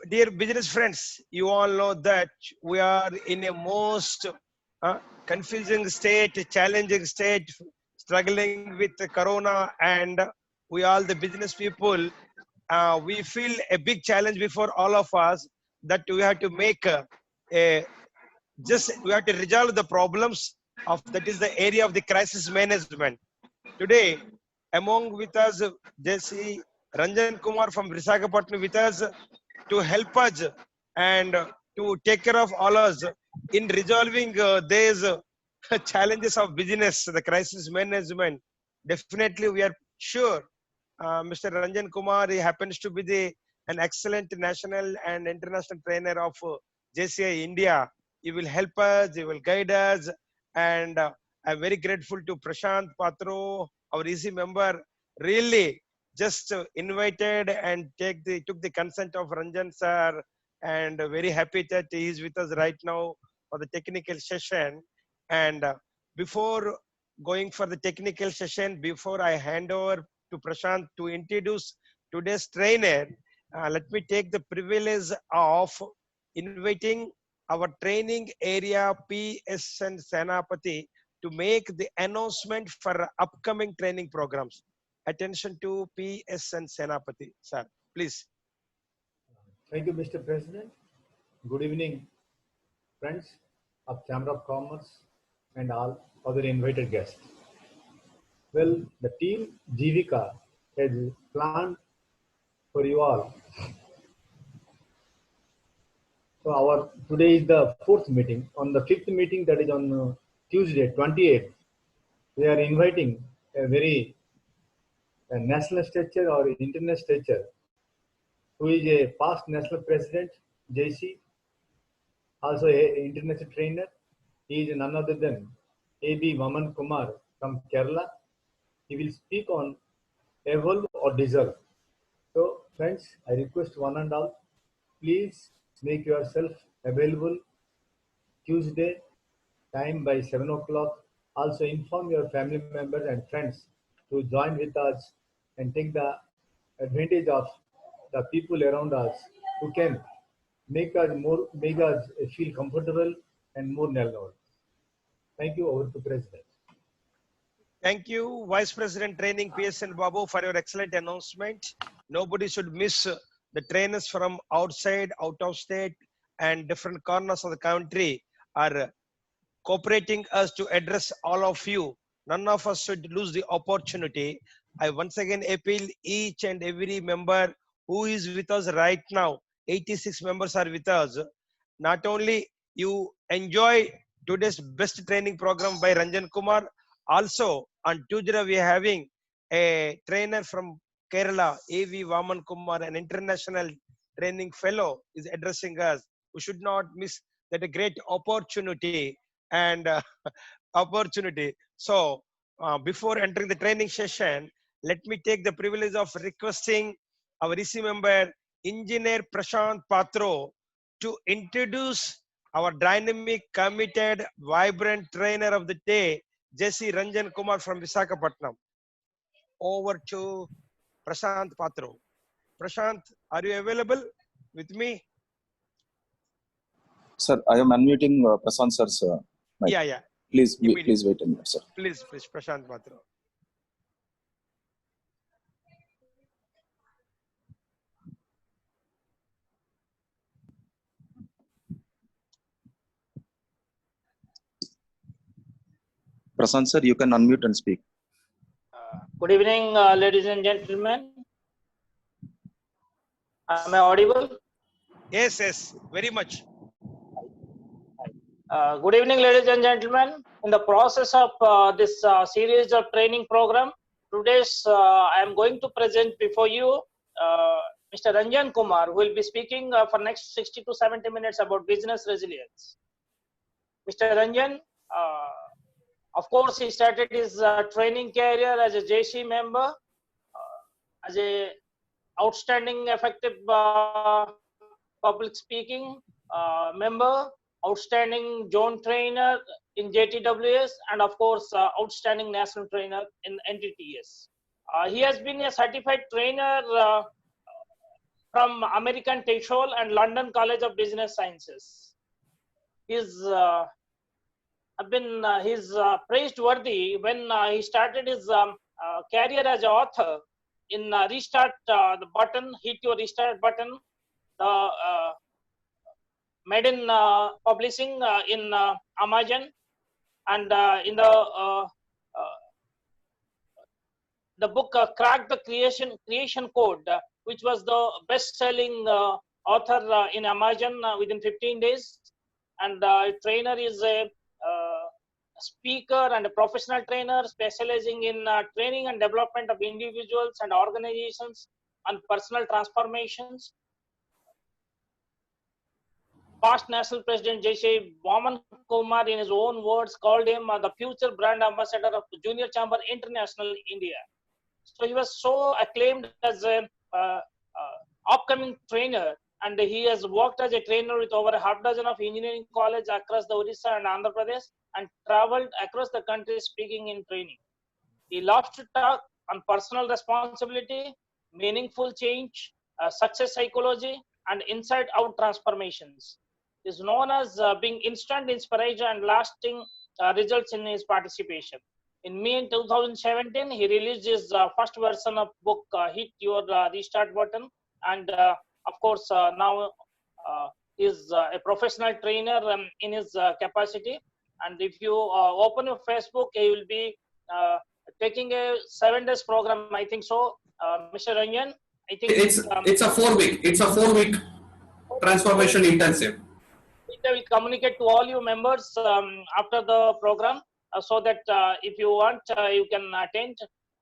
dear business friends, you all know that we are in a most confusing state, challenging state, struggling with the corona, and we all the business people, we feel a big challenge before all of us that we have to make a just we have to resolve the problems of that is the area of the crisis management. Today, among with us, Jesse Ranjan Kumar from Visakhapatnam with us to help us and to take care of all us in resolving these challenges of business, the crisis management. Definitely, we are sure Mr. Ranjan Kumar, he happens to be an excellent national and international trainer of JCI India. He will help us, he will guide us, and I'm very grateful to Prashant Patro, our EC member, really just invited and took the consent of Ranjan sir, and very happy that he is with us right now for the technical session. And before going for the technical session, before I hand over to Prashant to introduce today's trainer, let me take the privilege of inviting our training area PSN Senapati to make the announcement for upcoming training programs. Attention to PSN Senapati, sir, please. Thank you, Mr. President. Good evening, friends of Chamber of Commerce and all other invited guests. Well, the team Jivika has planned for you all. So today is the fourth meeting. On the fifth meeting, that is on Tuesday, 28th, we are inviting a national stature or international stature, who is a past national president, JC, also a international trainer. He is none other than A.B. Vaman Kumar from Kerala. He will speak on evolve or dissolve. So friends, I request one and all, please make yourself available Tuesday time by 7 o'clock. Also inform your family members and friends to join with us and take the advantage of the people around us who can make us feel comfortable and more knowledgeable. Thank you. Over to President. Thank you, Vice President Training PSN Babu, for your excellent announcement. Nobody should miss the trainers from outside, out of state, and different corners of the country are cooperating us to address all of you. None of us should lose the opportunity. I once again appeal each and every member who is with us right now. 86 members are with us. Not only you enjoy today's best training program by Ranjan Kumar, also on Tuesday we are having a trainer from Kerala, A.V. Vaman Kumar, an international training fellow, is addressing us. We should not miss that a great opportunity and opportunity. So before entering the training session, let me take the privilege of requesting our EC member, Engineer Prashant Patro, to introduce our dynamic, committed, vibrant trainer of the day, Jesse Ranjan Kumar from Visakhapatnam. Over to Prashant Patro. Prashant, are you available with me? Sir, I am unmuting Prashant sir's mic. Yeah. Please wait a minute, sir. Please, Prashant Patro. Prashant sir, you can unmute and speak. Good evening, ladies and gentlemen. Am I audible? Yes, very much. Good evening, ladies and gentlemen. In the process of this series of training program, I am going to present before you Mr. Ranjan Kumar, who will be speaking for next 60 to 70 minutes about business resilience. Mr. Ranjan, of course, he started his training career as a JC member, as a outstanding effective public speaking member, outstanding zone trainer in JTWS, and of course outstanding national trainer in NTTS. He has been a certified trainer from American Technical and London College of Business Sciences. He's praiseworthy when he started his career as an author in Restart the button, hit your restart button, the made in publishing in Amazon, and in the book Crack the Creation Code, which was the best-selling author in Amazon within 15 days. And trainer is a speaker and a professional trainer specializing in training and development of individuals and organizations and personal transformations. Past National President J.C. Vaman Kumar, in his own words, called him the future brand ambassador of Junior Chamber International India. So he was so acclaimed as an upcoming trainer, and he has worked as a trainer with over a half dozen of engineering colleges across the Odisha and Andhra Pradesh, and traveled across the country speaking in training. He loves to talk on personal responsibility, meaningful change, success psychology, and inside-out transformations. He is known as being instant inspiration and lasting results in his participation. In May 2017, he released his first version of book, Hit Your Restart Button. And of course, now he is a professional trainer in his capacity. And if you open your Facebook, he will be taking a 7 days program, I think so. Mr. Ranjan, I think it's a 4-week transformation intensive. We will communicate to all you members after the program, so that if you want, you can attend.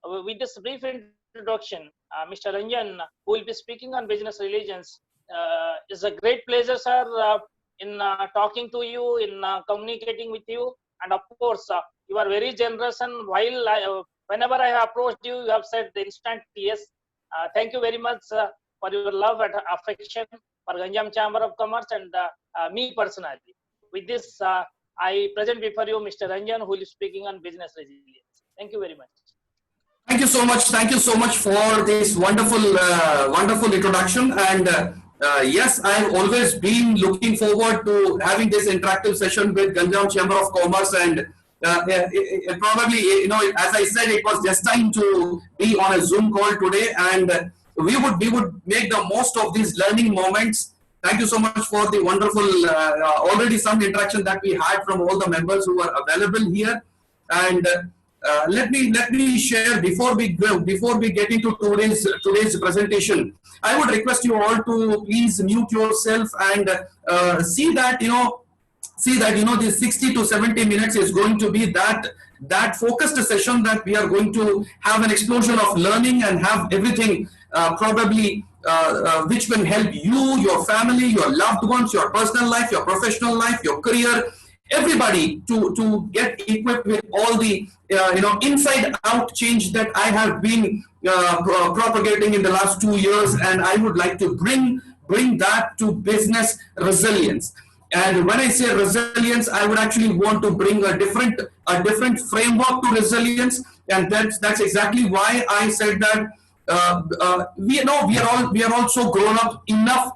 With this brief introduction, Mr. Ranjan, who will be speaking on business religions, is a great pleasure, sir, in talking to you, in communicating with you. And of course, you are very generous, and while whenever I have approached you, you have said the instant yes. Thank you very much for your love and affection for Ganjam Chamber of Commerce and me personally. With this, I present before you Mr. Ranjan, who is speaking on business resilience. Thank you very much. Thank you so much. Thank you so much for this wonderful, wonderful introduction. And yes, I have always been looking forward to having this interactive session with Ganjam Chamber of Commerce. And probably, you know, as I said, it was just time to be on a Zoom call today, and we would make the most of these learning moments. Thank you so much for the wonderful, already some interaction that we had from all the members who are available here. And let me share before we get into today's presentation. I would request you all to please mute yourself and see that this 60 to 70 minutes is going to be that focused session, that we are going to have an explosion of learning and have everything probably which will help you, your family, your loved ones, your personal life, your professional life, your career, everybody to get equipped with all the inside out change that I have been propagating in the last 2 years, and I would like to bring that to business resilience. And when I say resilience, I would actually want to bring a different framework to resilience, and that's exactly why I said that we are also grown up enough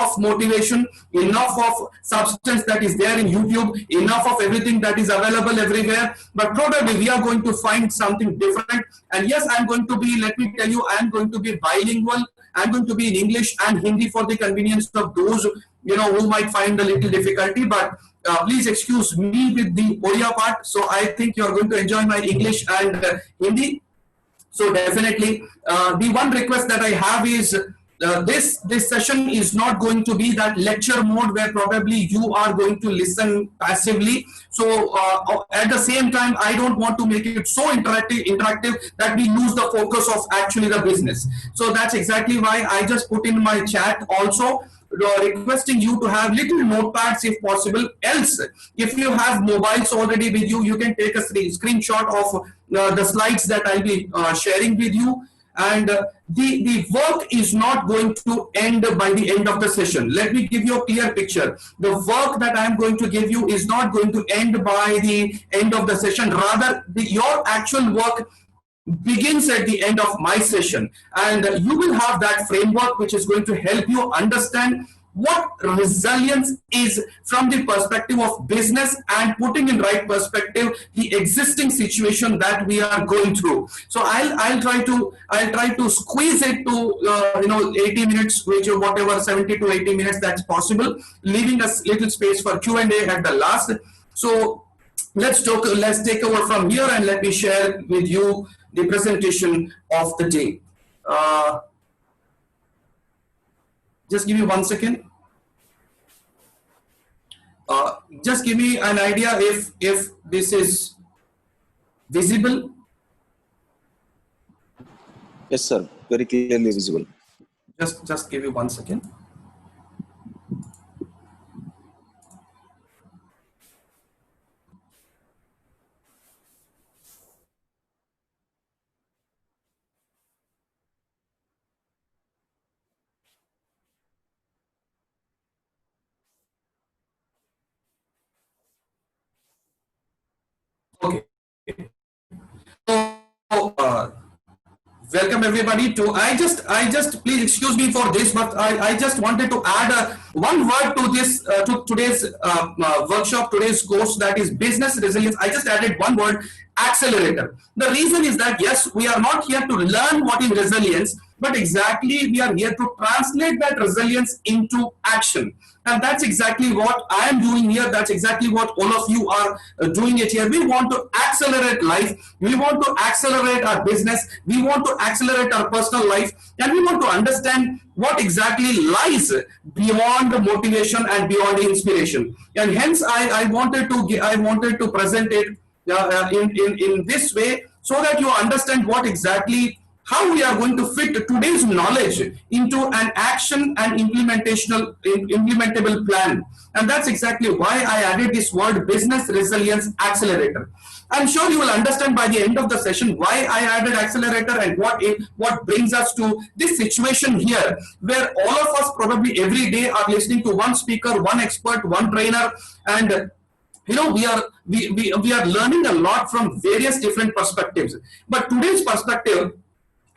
of motivation, enough of substance that is there in YouTube, enough of everything that is available everywhere. But probably we are going to find something different. And yes, I'm going to be, let me tell you, I'm going to be bilingual. I'm going to be in English and Hindi for the convenience of those who might find a little difficulty. But please excuse me with the Odia part. So I think you're going to enjoy my English and Hindi. So definitely, the one request that I have is this session is not going to be that lecture mode where probably you are going to listen passively. So at the same time, I don't want to make it so interactive that we lose the focus of actually the business. So that's exactly why I just put in my chat also, requesting you to have little notepads if possible. Else, if you have mobiles already with you, you can take a screenshot of the slides that I'll be sharing with you. And the work is not going to end by the end of the session. Let me give you a clear picture. The work that I'm going to give you is not going to end by the end of the session. Rather, your actual work begins at the end of my session, and you will have that framework which is going to help you understand what resilience is from the perspective of business and putting in right perspective the existing situation that we are going through. So I'll try to squeeze it to 80 minutes, which or whatever 70 to 80 minutes that's possible, leaving us little space for Q&A at the last. So let's take over from here, and let me share with you the presentation of the day. Just give me 1 second. Just give me an idea if this is visible. Yes, sir. Very clearly visible. Just give me 1 second. Okay. So, welcome everybody to, I just please excuse me for this, but I just wanted to add one word to this, to today's workshop, today's course, that is business resilience. I just added one word: accelerator. The reason is that, yes, we are not here to learn what is resilience, but exactly we are here to translate that resilience into action. And that's exactly what I am doing here. That's exactly what all of you are doing it here. We want to accelerate life. We want to accelerate our business. We want to accelerate our personal life. And we want to understand what exactly lies beyond the motivation and beyond the inspiration. And hence, I wanted to present it in this way, so that you understand what exactly, how we are going to fit today's knowledge into an action and implementable plan. And that's exactly why I added this word business resilience accelerator. I'm sure you will understand by the end of the session why I added accelerator and what brings us to this situation here, where all of us probably every day are listening to one speaker, one expert, one trainer, and we are learning a lot from various different perspectives. But today's perspective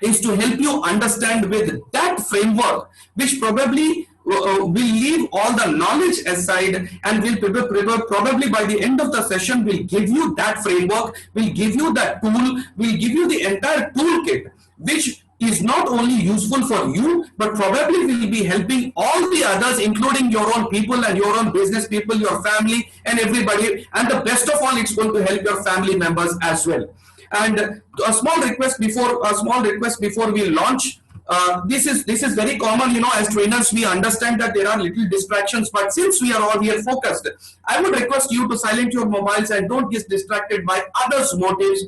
is to help you understand with that framework, which probably will leave all the knowledge aside, and will probably by the end of the session will give you that framework, will give you that tool, will give you the entire toolkit, which is not only useful for you, but probably will be helping all the others, including your own people and your own business people, your family and everybody. And the best of all, it's going to help your family members as well. And a small request before we launch. This is very common, as trainers we understand that there are little distractions, but since we are all here focused, I would request you to silence your mobiles and don't get distracted by others' motives,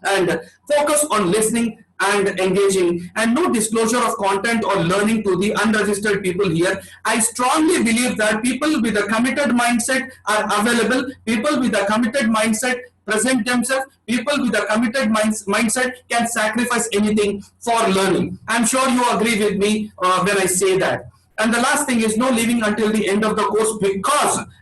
and focus on listening and engaging, and no disclosure of content or learning to the unregistered people here. I strongly believe that people with a committed mindset are available. People with a committed mindset present themselves. People with a committed mindset can sacrifice anything for learning. I'm sure you agree with me when I say that. And the last thing is no leaving until the end of the course,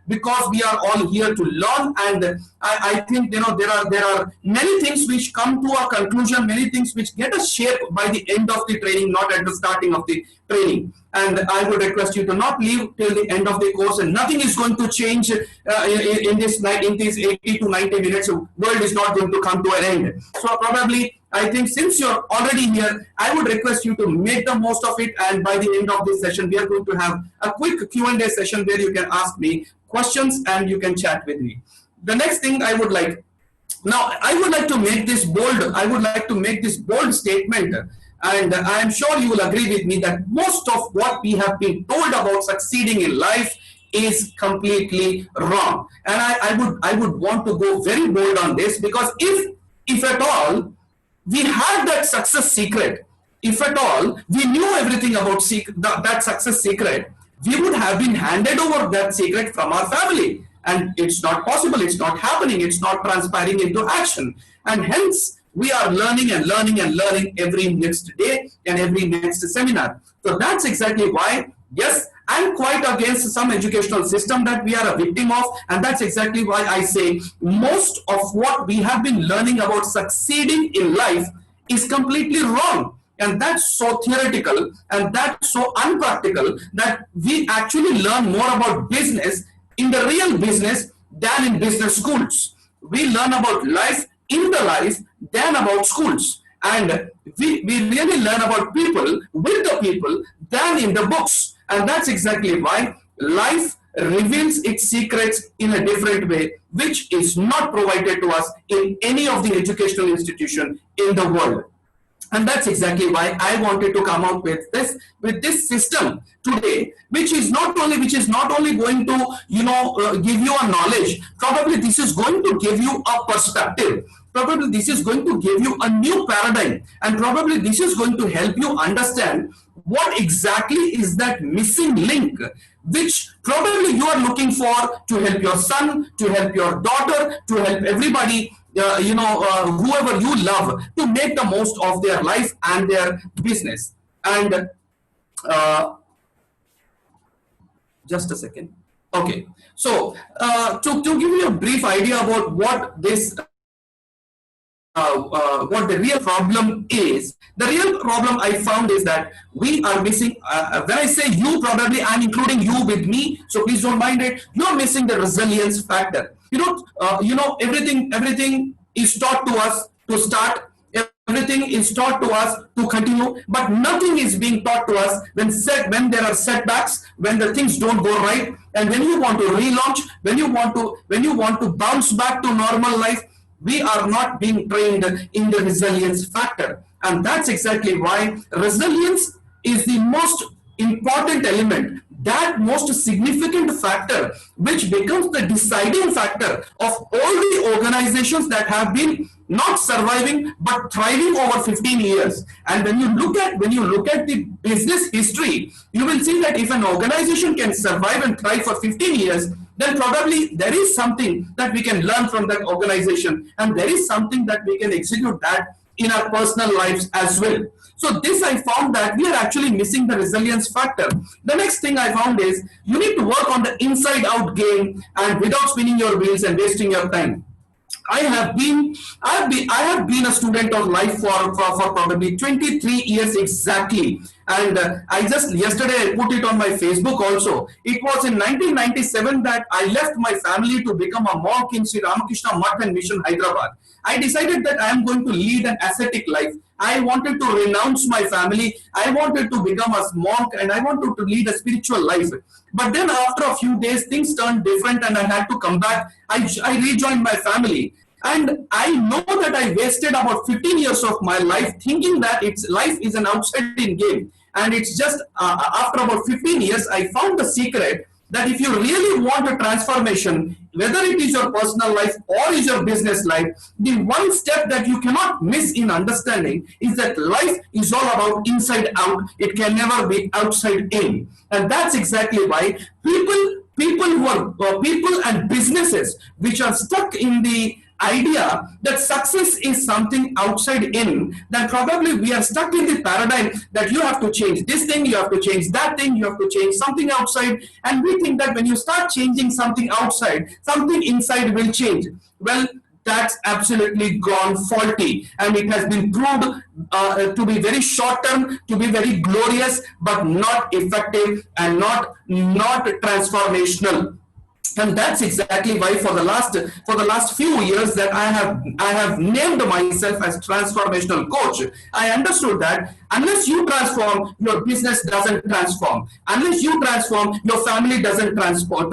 because we are all here to learn. And I think there are many things which come to a conclusion, many things which get a shape by the end of the training, not at the starting of the training. And I would request you to not leave till the end of the course, and nothing is going to change in these 80 to 90 minutes. The world is not going to come to an end. So probably, I think since you're already here, I would request you to make the most of it. And by the end of this session, we are going to have a quick Q&A session where you can ask me questions and you can chat with me. The next thing I would like to make this bold statement. And I am sure you will agree with me that most of what we have been told about succeeding in life is completely wrong. And I would want to go very bold on this, because if at all we had that success secret, if at all we knew everything about that success secret, we would have been handed over that secret from our family. And it's not possible, it's not happening, it's not transpiring into action. And hence, we are learning and learning and learning every next day and every next seminar. So that's exactly why, yes, I'm quite against some educational system that we are a victim of. And that's exactly why I say most of what we have been learning about succeeding in life is completely wrong. And that's so theoretical and that's so unpractical that we actually learn more about business in the real business than in business schools. We learn about life in the life than about schools. And we really learn about people with the people than in the books. And that's exactly why life reveals its secrets in a different way, which is not provided to us in any of the educational institution in the world. And that's exactly why I wanted to come out with this system today, which is not only going to give you a knowledge. Probably this is going to give you a perspective. Probably this is going to give you a new paradigm, and probably this is going to help you understand what exactly is that missing link, which probably you are looking for to help your son, to help your daughter, to help everybody, whoever you love, to make the most of their life and their business. And just a second. Okay, so to give you a brief idea about what this what the real problem is. The real problem I found is that we are missing, when I say you, probably I'm including you with me, so please don't mind it. You're missing the resilience factor. Everything is taught to us to start, everything is taught to us to continue, but nothing is being taught to us when there are setbacks, when the things don't go right, and when you want to relaunch, when you want to bounce back to normal life. We are not being trained in the resilience factor. And that's exactly why resilience is the most important element, that most significant factor, which becomes the deciding factor of all the organizations that have been not surviving but thriving over 15 years. And when you look at the business history, you will see that if an organization can survive and thrive for 15 years, then probably there is something that we can learn from that organization, and there is something that we can execute that in our personal lives as well. So this, I found that we are actually missing the resilience factor. The next thing I found is you need to work on the inside out game, and without spinning your wheels and wasting your time. I have been a student of life for probably 23 years exactly. And yesterday I put it on my Facebook also. It was in 1997 that I left my family to become a monk in Sri Ramakrishna Math and Mission, Hyderabad. I decided that I am going to lead an ascetic life. I wanted to renounce my family. I wanted to become a monk, and I wanted to lead a spiritual life. But then after a few days, things turned different and I had to come back. I rejoined my family. And I know that I wasted about 15 years of my life thinking that life is an outside-in game. And it's just after about 15 years, I found the secret that if you really want a transformation, whether it is your personal life or is your business life, the one step that you cannot miss in understanding is that life is all about inside out. It can never be outside in. And that's exactly why people and businesses which are stuck in the idea that success is something outside in, then probably we are stuck in the paradigm that you have to change this thing, you have to change that thing, you have to change something outside, and we think that when you start changing something outside, something inside will change. Well, that's absolutely gone faulty, and it has been proved to be very short term, to be very glorious, but not effective and not transformational. And that's exactly why for the last few years that I have named myself as transformational coach. I understood that unless you transform, your business doesn't transform. Unless you transform, your family doesn't transform.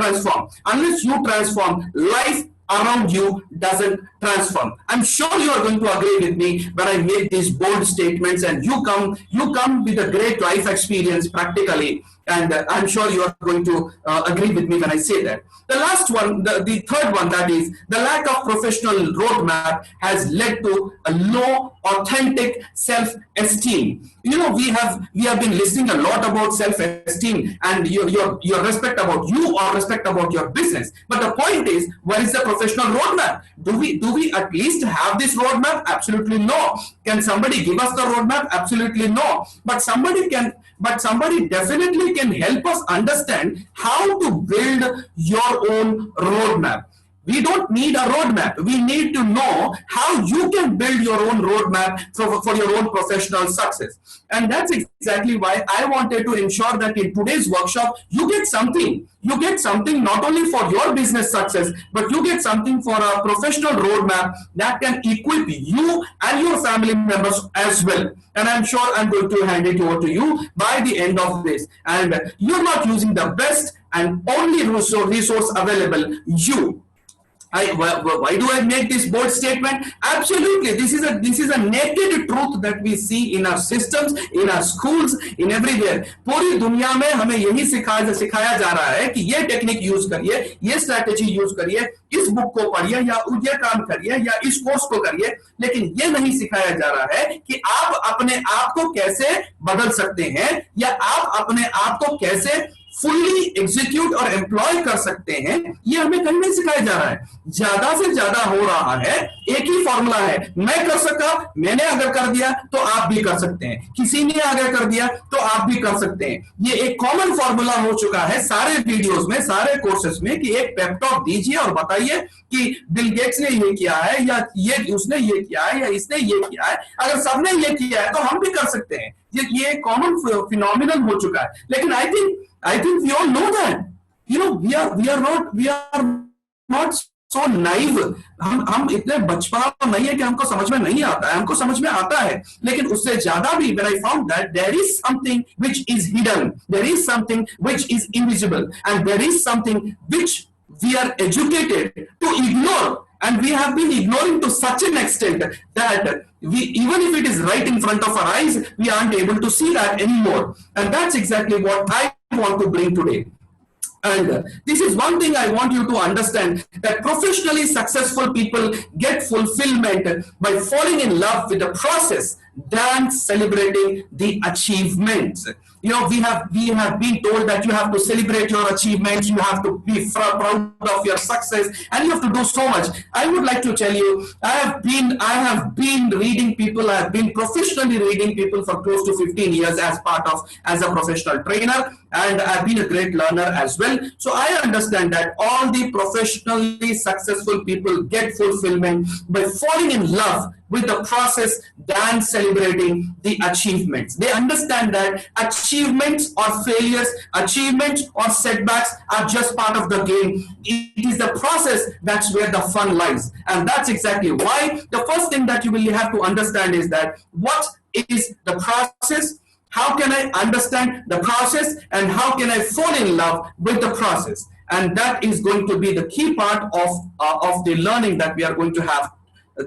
Unless you transform, life around you doesn't transform. I'm sure you are going to agree with me when I make these bold statements, and you come with a great life experience practically, and I'm sure you are going to agree with me when I say that. The last one, the third one, that is the lack of professional roadmap has led to a low, authentic self-esteem. You know, we have been listening a lot about self-esteem and your respect about you or respect about your business. But the point is, where is the professional roadmap? Do we at least have this roadmap? Absolutely no. Can somebody give us the roadmap? Absolutely no. But somebody definitely can help us understand how to build your own roadmap. We don't need a roadmap. We need to know how you can build your own roadmap for your own professional success. And that's exactly why I wanted to ensure that in today's workshop, you get something. You get something not only for your business success, but you get something for a professional roadmap that can equip you and your family members as well. And I'm sure I'm going to hand it over to you by the end of this. And you're not using the best and only resource available, you. Why do I make this bold statement? Absolutely, this is a naked truth that we see in our systems, in our schools, in everywhere. पूरी दुनिया में हमें यही सिखाया जा रहा है कि ये टेक्निक यूज करिए, ये स्ट्रैटेजी यूज करिए, इस बुक को पढ़िए या ये काम करिए या इस कोर्स को करिए, लेकिन ये नहीं सिखाया जा रहा है कि आप अपने आप को कैसे बदल सकते हैं या आप अपने आप को कैसे फुल्ली एग्जीक्यूट और एम्प्लॉय कर सकते हैं। ये हमें कहीं नहीं सिखाया जा रहा है। ज्यादा से ज्यादा हो रहा है, एक ही फॉर्मूला है, मैं कर सका, मैंने अगर कर दिया तो आप भी कर सकते हैं, किसी ने अगर कर दिया तो आप भी कर सकते हैं। ये एक कॉमन फॉर्मूला हो चुका है सारे वीडियोस में, सारे कोर्सेस में कि एक पेप टॉक दीजिए और बताइए कि बिल गेट्स ने ये किया है या ये उसने ये किया है या इसने ये किया है। अगर सबने ये किया है तो हम भी कर सकते हैं। ये कॉमन फिनोमिनल हो चुका है। लेकिन I think we all know that, you know, we are not so naive. हम इतने बचपन नहीं है कि हमको समझ में नहीं आता है, हमको समझ में आता है, लेकिन उससे ज्यादा भी when I found that there is something which is hidden, there is something which is invisible, and there is something which we are educated to ignore. And we have been ignoring to such an extent that even if it is right in front of our eyes, we aren't able to see that anymore. And that's exactly what I want to bring today. And this is one thing I want you to understand, that professionally successful people get fulfillment by falling in love with the process than celebrating the achievements. You know, we have been told that you have to celebrate your achievements, you have to be proud of your success, and you have to do so much. I would like to tell you, I have been reading people, I have been professionally reading people for close to 15 years as a professional trainer, and I've been a great learner as well. So I understand that all the professionally successful people get fulfillment by falling in love with the process than celebrating the achievements. They understand that achievements or failures, achievements or setbacks are just part of the game. It is the process that's where the fun lies. And that's exactly why the first thing that you will have to understand is that what is the process? How can I understand the process, and how can I fall in love with the process? And that is going to be the key part of the learning that we are going to have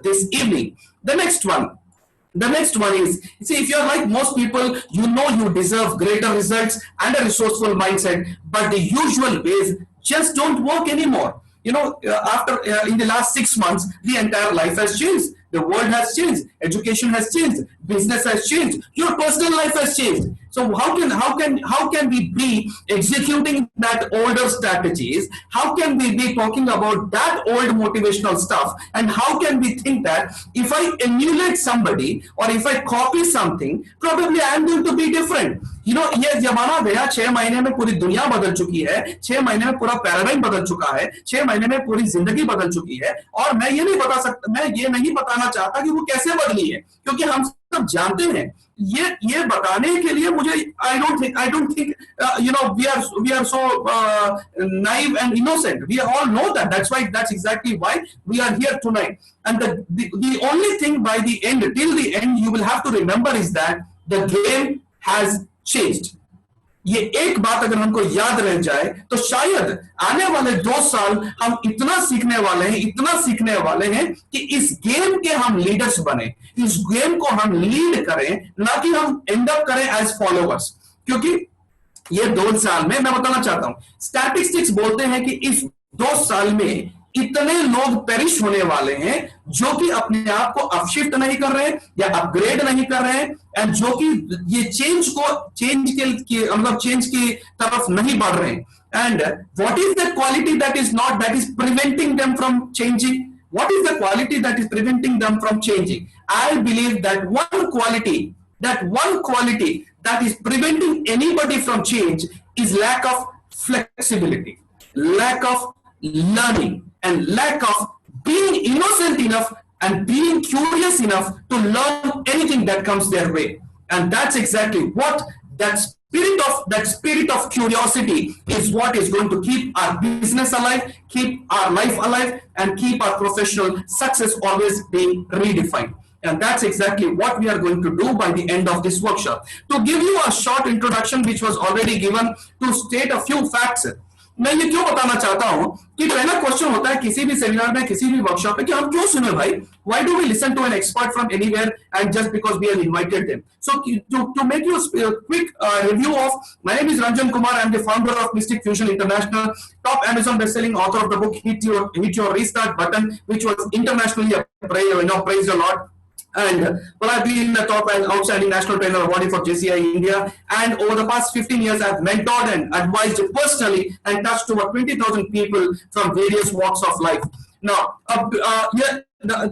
this evening. The next one is, see, if you're like most people, you know you deserve greater results and a resourceful mindset, but the usual ways just don't work anymore. You know, in the last 6 months, the entire life has changed. The world has changed. Education has changed. Business has changed. Your personal life has changed. So how can we be executing that older strategies? How can we be talking about that old motivational stuff? And how can we think that if I emulate somebody or if I copy something, probably I am going to be different? You know, ये जमाना गया, 6 महीने में पूरी दुनिया बदल चुकी है, 6 महीने में पूरा पैराडाइम बदल चुका है, 6 महीने में पूरी जिंदगी बदल चुकी है, और मैं ये नहीं बताना चाहता कि वो कैसे बदली है, क्योंकि हम सब जानते हैं। ये बताने के लिए मुझे I don't think you know, we are so naive and innocent. We all know that. That's exactly why we are here tonight. And the only thing by the end, till the end, you will have to remember is that the game has changed. ये एक बात अगर हमको याद रह जाए तो शायद आने वाले 2 साल हम इतना सीखने वाले हैं कि इस गेम के हम लीडर्स बने, इस गेम को हम लीड करें, ना कि हम एंड अप करें एज फॉलोअर्स। क्योंकि ये 2 साल में, मैं बताना चाहता हूं, स्टैटिस्टिक्स बोलते हैं कि इस 2 साल में इतने लोग पेरिश होने वाले हैं जो कि अपने आप को अपशिफ्ट नहीं कर रहे हैं या अपग्रेड नहीं कर रहे हैं, एंड जो कि ये चेंज की तरफ नहीं बढ़ रहे हैं। And what is the quality that is preventing them from changing? What is the quality that is preventing them from changing? I believe that one quality that is preventing anybody from change is lack of flexibility, lack of learning, and lack of being innocent enough and being curious enough to learn anything that comes their way. And that's exactly what that spirit of curiosity is what is going to keep our business alive, keep our life alive, and keep our professional success always being redefined. And that's exactly what we are going to do by the end of this workshop. To give you a short introduction, which was already given, to state a few facts, मैं ये क्यों बताना चाहता हूं कि पहला question होता है किसी भी सेमिनार में, किसी भी वर्कशॉप में, कि हम क्यों सुने भाई? Why do we listen to an expert from anywhere and just because we have invited them? So to make you a quick review of, my name is Ranjan Kumar. I am the founder of Mystic Fusion International, top Amazon best-selling author of the book Hit Your Restart Button, which was internationally praised a lot. And well, I've been the top and outstanding national trainer awardee for JCI India. And over the past 15 years, I've mentored and advised personally and touched over 20,000 people from various walks of life. Now,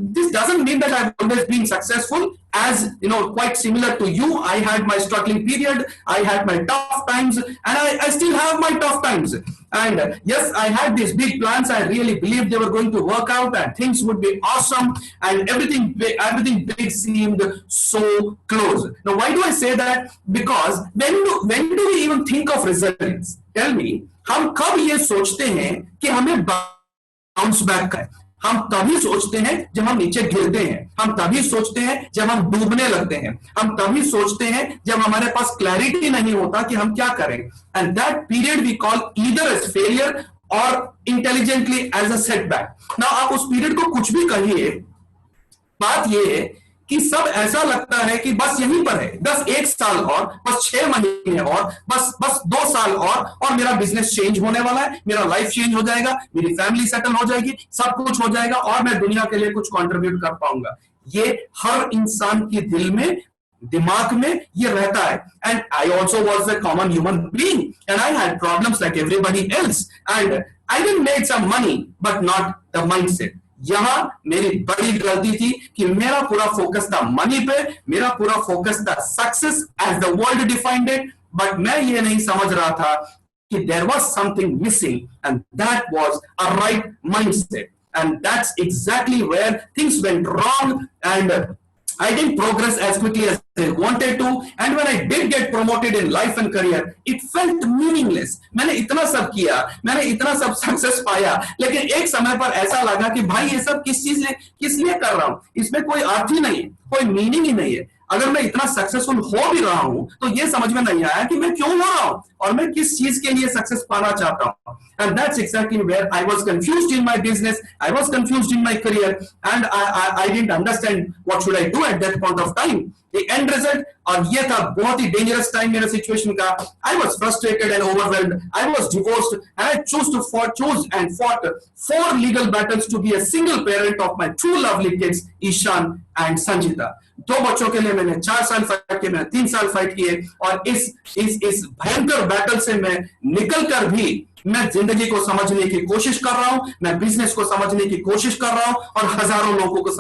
this doesn't mean that I've always been successful. As you know, quite similar to you, I had my struggling period, I had my tough times, and I still have my tough times. And yes, I had these big plans. I really believed they were going to work out and things would be awesome, and everything big seemed so close. Now, why do I say that? Because when do we even think of resilience? Tell me, हम कब ये सोचते हैं कि हमें bounce back करें? हम तभी सोचते हैं जब हम नीचे गिरते हैं, हम तभी सोचते हैं जब हम डूबने लगते हैं, हम तभी सोचते हैं जब हमारे पास क्लैरिटी नहीं होता कि हम क्या करें. And that period we call either as failure और intelligently as a setback. Now आप उस पीरियड को कुछ भी कहिए, बात यह है कि सब ऐसा लगता है कि बस यहीं पर है, 1 साल और, बस 6 महीने और, बस 2 साल और मेरा बिजनेस चेंज होने वाला है, मेरा लाइफ चेंज हो जाएगा, मेरी फैमिली सेटल हो जाएगी, सब कुछ हो जाएगा और मैं दुनिया के लिए कुछ कंट्रीब्यूट कर पाऊंगा. ये हर इंसान के दिल में, दिमाग में ये रहता है. And I also was a common human being and I had problems like everybody else and I didn't make some money but not the mindset. यहां मेरी बड़ी गलती थी कि मेरा पूरा फोकस था मनी पे, मेरा पूरा फोकस था success as the world defined it, but मैं ये नहीं समझ रहा था कि there was something missing and that was a right mindset. And that's exactly where things went wrong and I didn't progress as quickly as I wanted to, and when I did get promoted in life and career, it felt meaningless. मैंने इतना सब किया, मैंने इतना सब success पाया, लेकिन एक समय पर ऐसा लगा कि भाई ये सब किस लिए कर रहा हूं, इसमें कोई अर्थ ही नहीं है, कोई मीनिंग ही नहीं है. अगर मैं इतना सक्सेसफुल हो भी रहा हूं तो ये समझ में नहीं आया कि मैं क्यों हो रहा हूं और मैं किस चीज के लिए सक्सेस पाना चाहता हूं. And that's exactly where I was confused in my business, I was confused in my career, and I didn't understand what should I do at that point of time. The end result, और ये था बहुत ही dangerous time मेरा situation का. I was frustrated and overwhelmed. I was divorced and I chose and fought 4 legal battles to be a single parent of my 2 lovely kids, Ishan and Sanjita. 2 बच्चों के लिए मैंने 4 साल फाइट किए, मैंने 3 साल फाइट किए, और इस भयंकर बैटल से मैं निकल कर भी मैं जिंदगी को समझने की कोशिश कर रहा हूं, मैं बिजनेस को समझने की कोशिश कर रहा हूं और हजारों लोगों को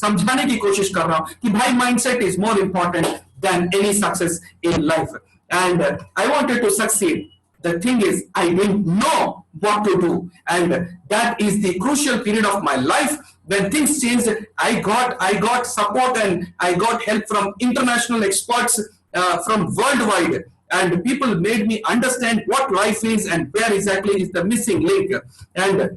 समझाने की कोशिश कर रहा हूं कि भाई mindset is more important than any success in life. And I wanted to succeed. The thing is, I didn't know what to do, and that is the crucial period of my life when things changed. I got support and I got help from international experts from worldwide, and people made me understand what life is and where exactly is the missing link. And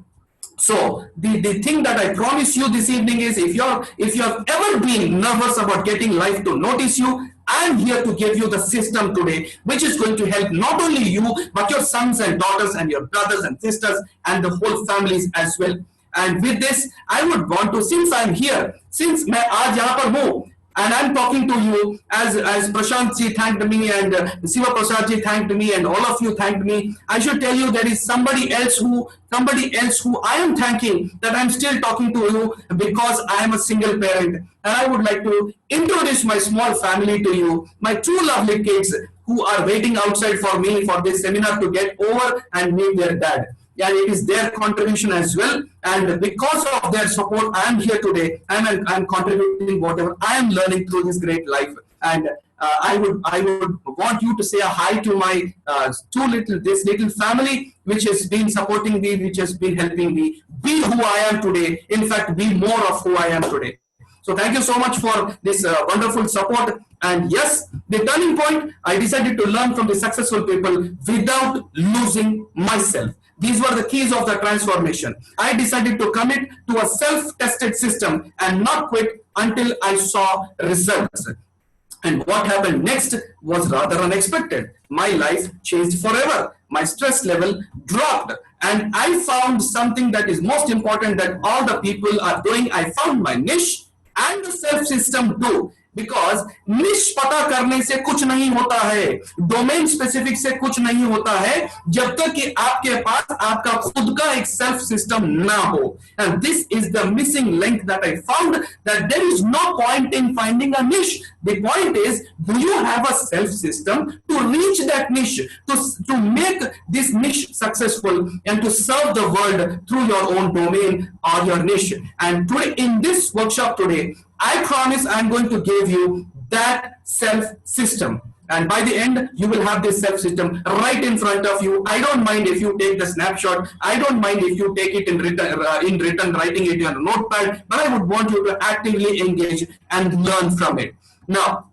so the thing that I promise you this evening is, if you have ever been nervous about getting life to notice you, I am here to give you the system today, which is going to help not only you, but your sons and daughters and your brothers and sisters and the whole families as well. And with this, I would want to, since I am here, since मैं आज यहाँ पर हूँ, and I'm talking to you as Prashant ji thanked me and Siva Prasad ji thanked me and all of you thanked me, I should tell you there is somebody else who I am thanking, that I'm still talking to you because I am a single parent, and I would like to introduce my small family to you, my 2 lovely kids who are waiting outside for me for this seminar to get over and meet their dad. And it is their contribution as well, and because of their support I am here today, and I'm contributing whatever I am learning through this great life. And I would want you to say a hi to my this little family which has been supporting me, which has been helping me be who I am today. In fact, be more of who I am today. So thank you so much for this wonderful support. And yes, the turning point, I decided to learn from the successful people without losing myself. These were the keys of the transformation. I decided to commit to a self-tested system and not quit until I saw results. And what happened next was rather unexpected. My life changed forever. My stress level dropped. And I found something that is most important that all the people are doing. I found my niche and the self system too. Because निश पता करने से कुछ नहीं होता है, domain specific से कुछ नहीं होता है, जब तक कि आपके पास आपका खुद का एक सेल्फ सिस्टम ना हो. And this is the missing link that I found, that there is no point in finding a niche. The point is, do you have a self system to reach that niche, to make this niche successful and to serve the world through your own domain or your niche. And today, in this workshop today, I promise I'm going to give you that self system. And by the end, you will have this self system right in front of you. I don't mind if you take the snapshot. I don't mind if you take it in written, writing it on a notepad. But I would want you to actively engage and learn from it. Now,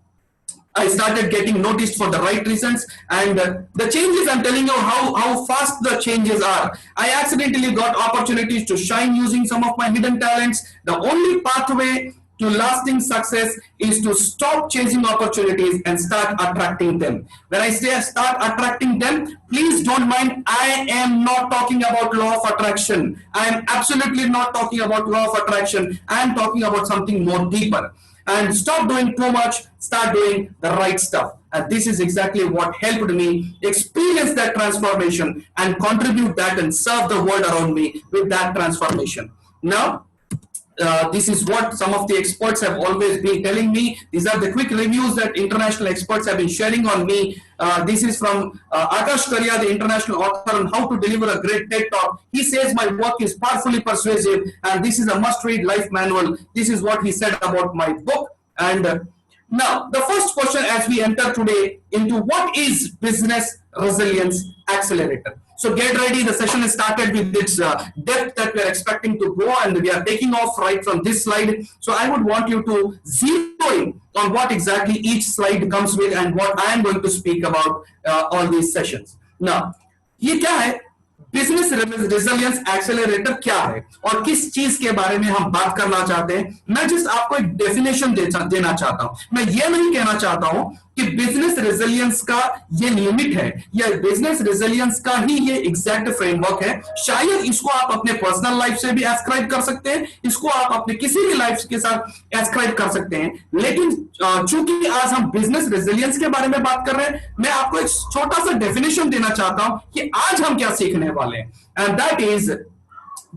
I started getting noticed for the right reasons, and the changes, I'm telling you how fast the changes are. I accidentally got opportunities to shine using some of my hidden talents. The only pathway to lasting success is to stop chasing opportunities and start attracting them. When I say start attracting them, please don't mind, I am not talking about law of attraction. I am absolutely not talking about law of attraction. I am talking about something more deeper. And stop doing too much, start doing the right stuff. And this is exactly what helped me experience that transformation and contribute that and serve the world around me with that transformation. Now, this is what some of the experts have always been telling me. These are the quick reviews that international experts have been sharing on me. This is from Akash Karia, the international author on how to deliver a great TED Talk. He says my work is powerfully persuasive and this is a must-read life manual. This is what he said about my book. And now, the first question as we enter today into what is Business Resilience Accelerator. So get ready, the session is started with its depth that we are expecting to go, and we are taking off right from this slide. So I would want you to zero in on what exactly each slide comes with and what I am going to speak about all these sessions. Now, ये क्या है? Business resilience accelerator क्या है और किस चीज के बारे में हम बात करना चाहते हैं? मैं जस्ट आपको एक डेफिनेशन देना चाहता हूं. मैं ये नहीं कहना चाहता हूं कि बिजनेस रेजिलियंस का ये लिमिट है या बिजनेस रेजिलियंस का ही ये एग्जैक्ट फ्रेमवर्क है. शायद इसको आप अपने पर्सनल लाइफ से भी एस्क्राइब कर सकते हैं, इसको आप अपने किसी भी लाइफ के साथ एस्क्राइब कर सकते हैं. लेकिन चूंकि आज हम बिजनेस रेजिलियंस के बारे में बात कर रहे हैं, मैं आपको एक छोटा सा डेफिनेशन देना चाहता हूं कि आज हम क्या सीखने वाले हैं. And that is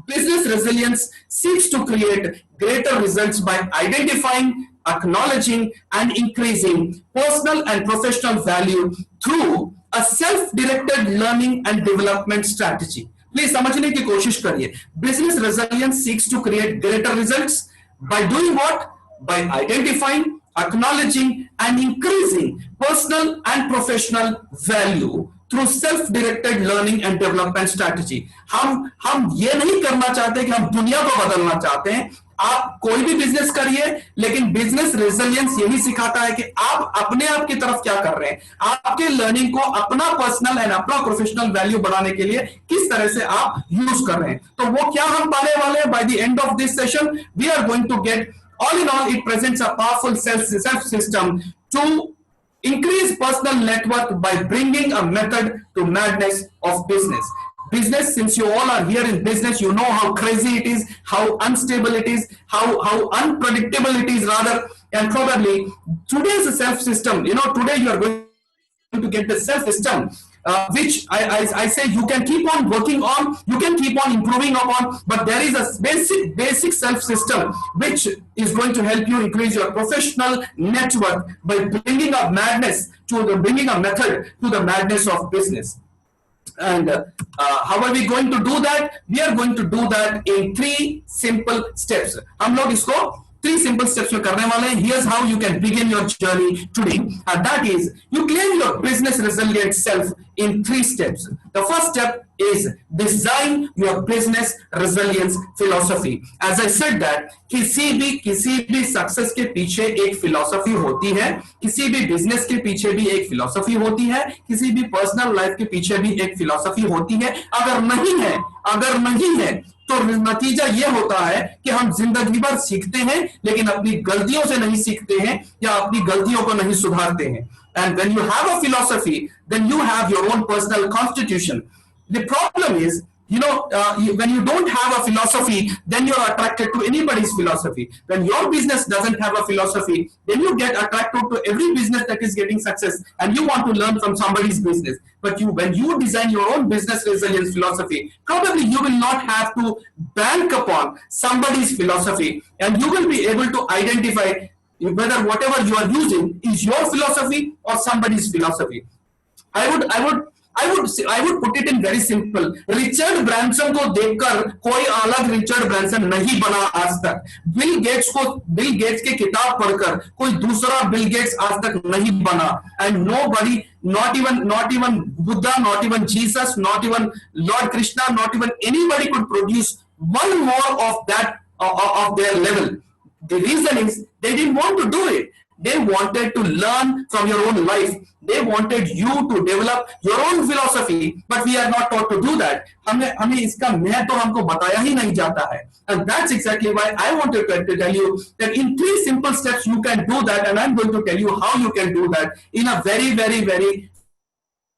business resilience seeks to create greater results by identifying, acknowledging and increasing personal and professional value through a self-directed learning and development strategy. Please समझने की कोशिश करिए. Business resilience seeks to create greater results by doing what? By identifying, acknowledging and increasing personal and professional value through self-directed learning and development strategy. हम ये नहीं करना चाहते कि हम दुनिया को बदलना चाहते हैं. आप कोई भी बिजनेस करिए, लेकिन बिजनेस रेजिलियंस यही सिखाता है कि आप अपने आप की तरफ क्या कर रहे हैं, आपके लर्निंग को अपना पर्सनल एंड अपना प्रोफेशनल वैल्यू बढ़ाने के लिए किस तरह से आप यूज कर रहे हैं. तो वो क्या हम पाने वाले हैं by the end of this session? We are going to get, all in all, it presents a powerful self system to increase personal net worth by bringing a method to madness of business. Business, since you all are here in business, you know how crazy it is, how unstable it is, how unpredictable it is rather, and probably today's self system, today you are going to get the self system, which I say you can keep on working on, you can keep on improving upon, but there is a basic self system which is going to help you increase your professional net worth by bringing a method to the madness of business. And how are we going to do that? We are going to do that in 3 simple steps. हम लोग इसको 3 simple steps में करने वाले हैं. Here's how you can begin your journey today. And that is, you claim your business resilient self in 3 steps. The first step is design your business resilience philosophy. As I said that किसी भी success के पीछे एक philosophy होती है, किसी भी business के पीछे भी एक फिलॉसफी होती है, किसी भी पर्सनल लाइफ के पीछे भी एक फिलॉसफी होती है. अगर नहीं है तो नतीजा यह होता है कि हम जिंदगी भर सीखते हैं लेकिन अपनी गलतियों से नहीं सीखते हैं या अपनी गलतियों को नहीं सुधारते हैं. And when you have a philosophy, then you have your own personal constitution. The problem is, when you don't have a philosophy, then you're attracted to anybody's philosophy. When your business doesn't have a philosophy, then you get attracted to every business that is getting success and you want to learn from somebody's business. But when you design your own business resilience philosophy, probably you will not have to bank upon somebody's philosophy and you will be able to identify whether whatever you are using is your philosophy or somebody's philosophy. I would put it in very simple. Richard Branson को देखकर कोई अलग Richard Branson नहीं बना आज तक. Bill Gates के किताब पढ़कर कोई दूसरा बिल गेट्स आज तक नहीं बना. And nobody, not even Buddha, not even Jesus, not even Lord Krishna, not even anybody could produce one more of that of their level. The reason is they didn't want to do it. They wanted to learn from your own life. They wanted you to develop your own philosophy, but we are not taught to do that. हमें इसका महत्व हमको बताया ही नहीं जाता है. And that's exactly why I wanted to tell you that in 3 simple steps you can do that, and I'm going to tell you how you can do that in a very, very, very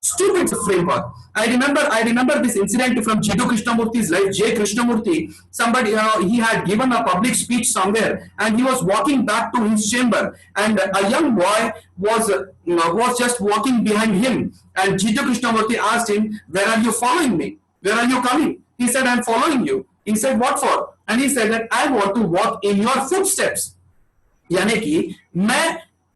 stupid framework. I remember this incident from Jiddu Krishnamurthy's life. J. Krishnamurthy, somebody, he had given a public speech somewhere and he was walking back to his chamber and a young boy was just walking behind him, and Jiddu Krishnamurthy asked him, "Where are you following me? Where are you coming?" He said, "I'm following you." He said, "What for?" And he said that, "I want to walk in your footsteps." यानी कि मैं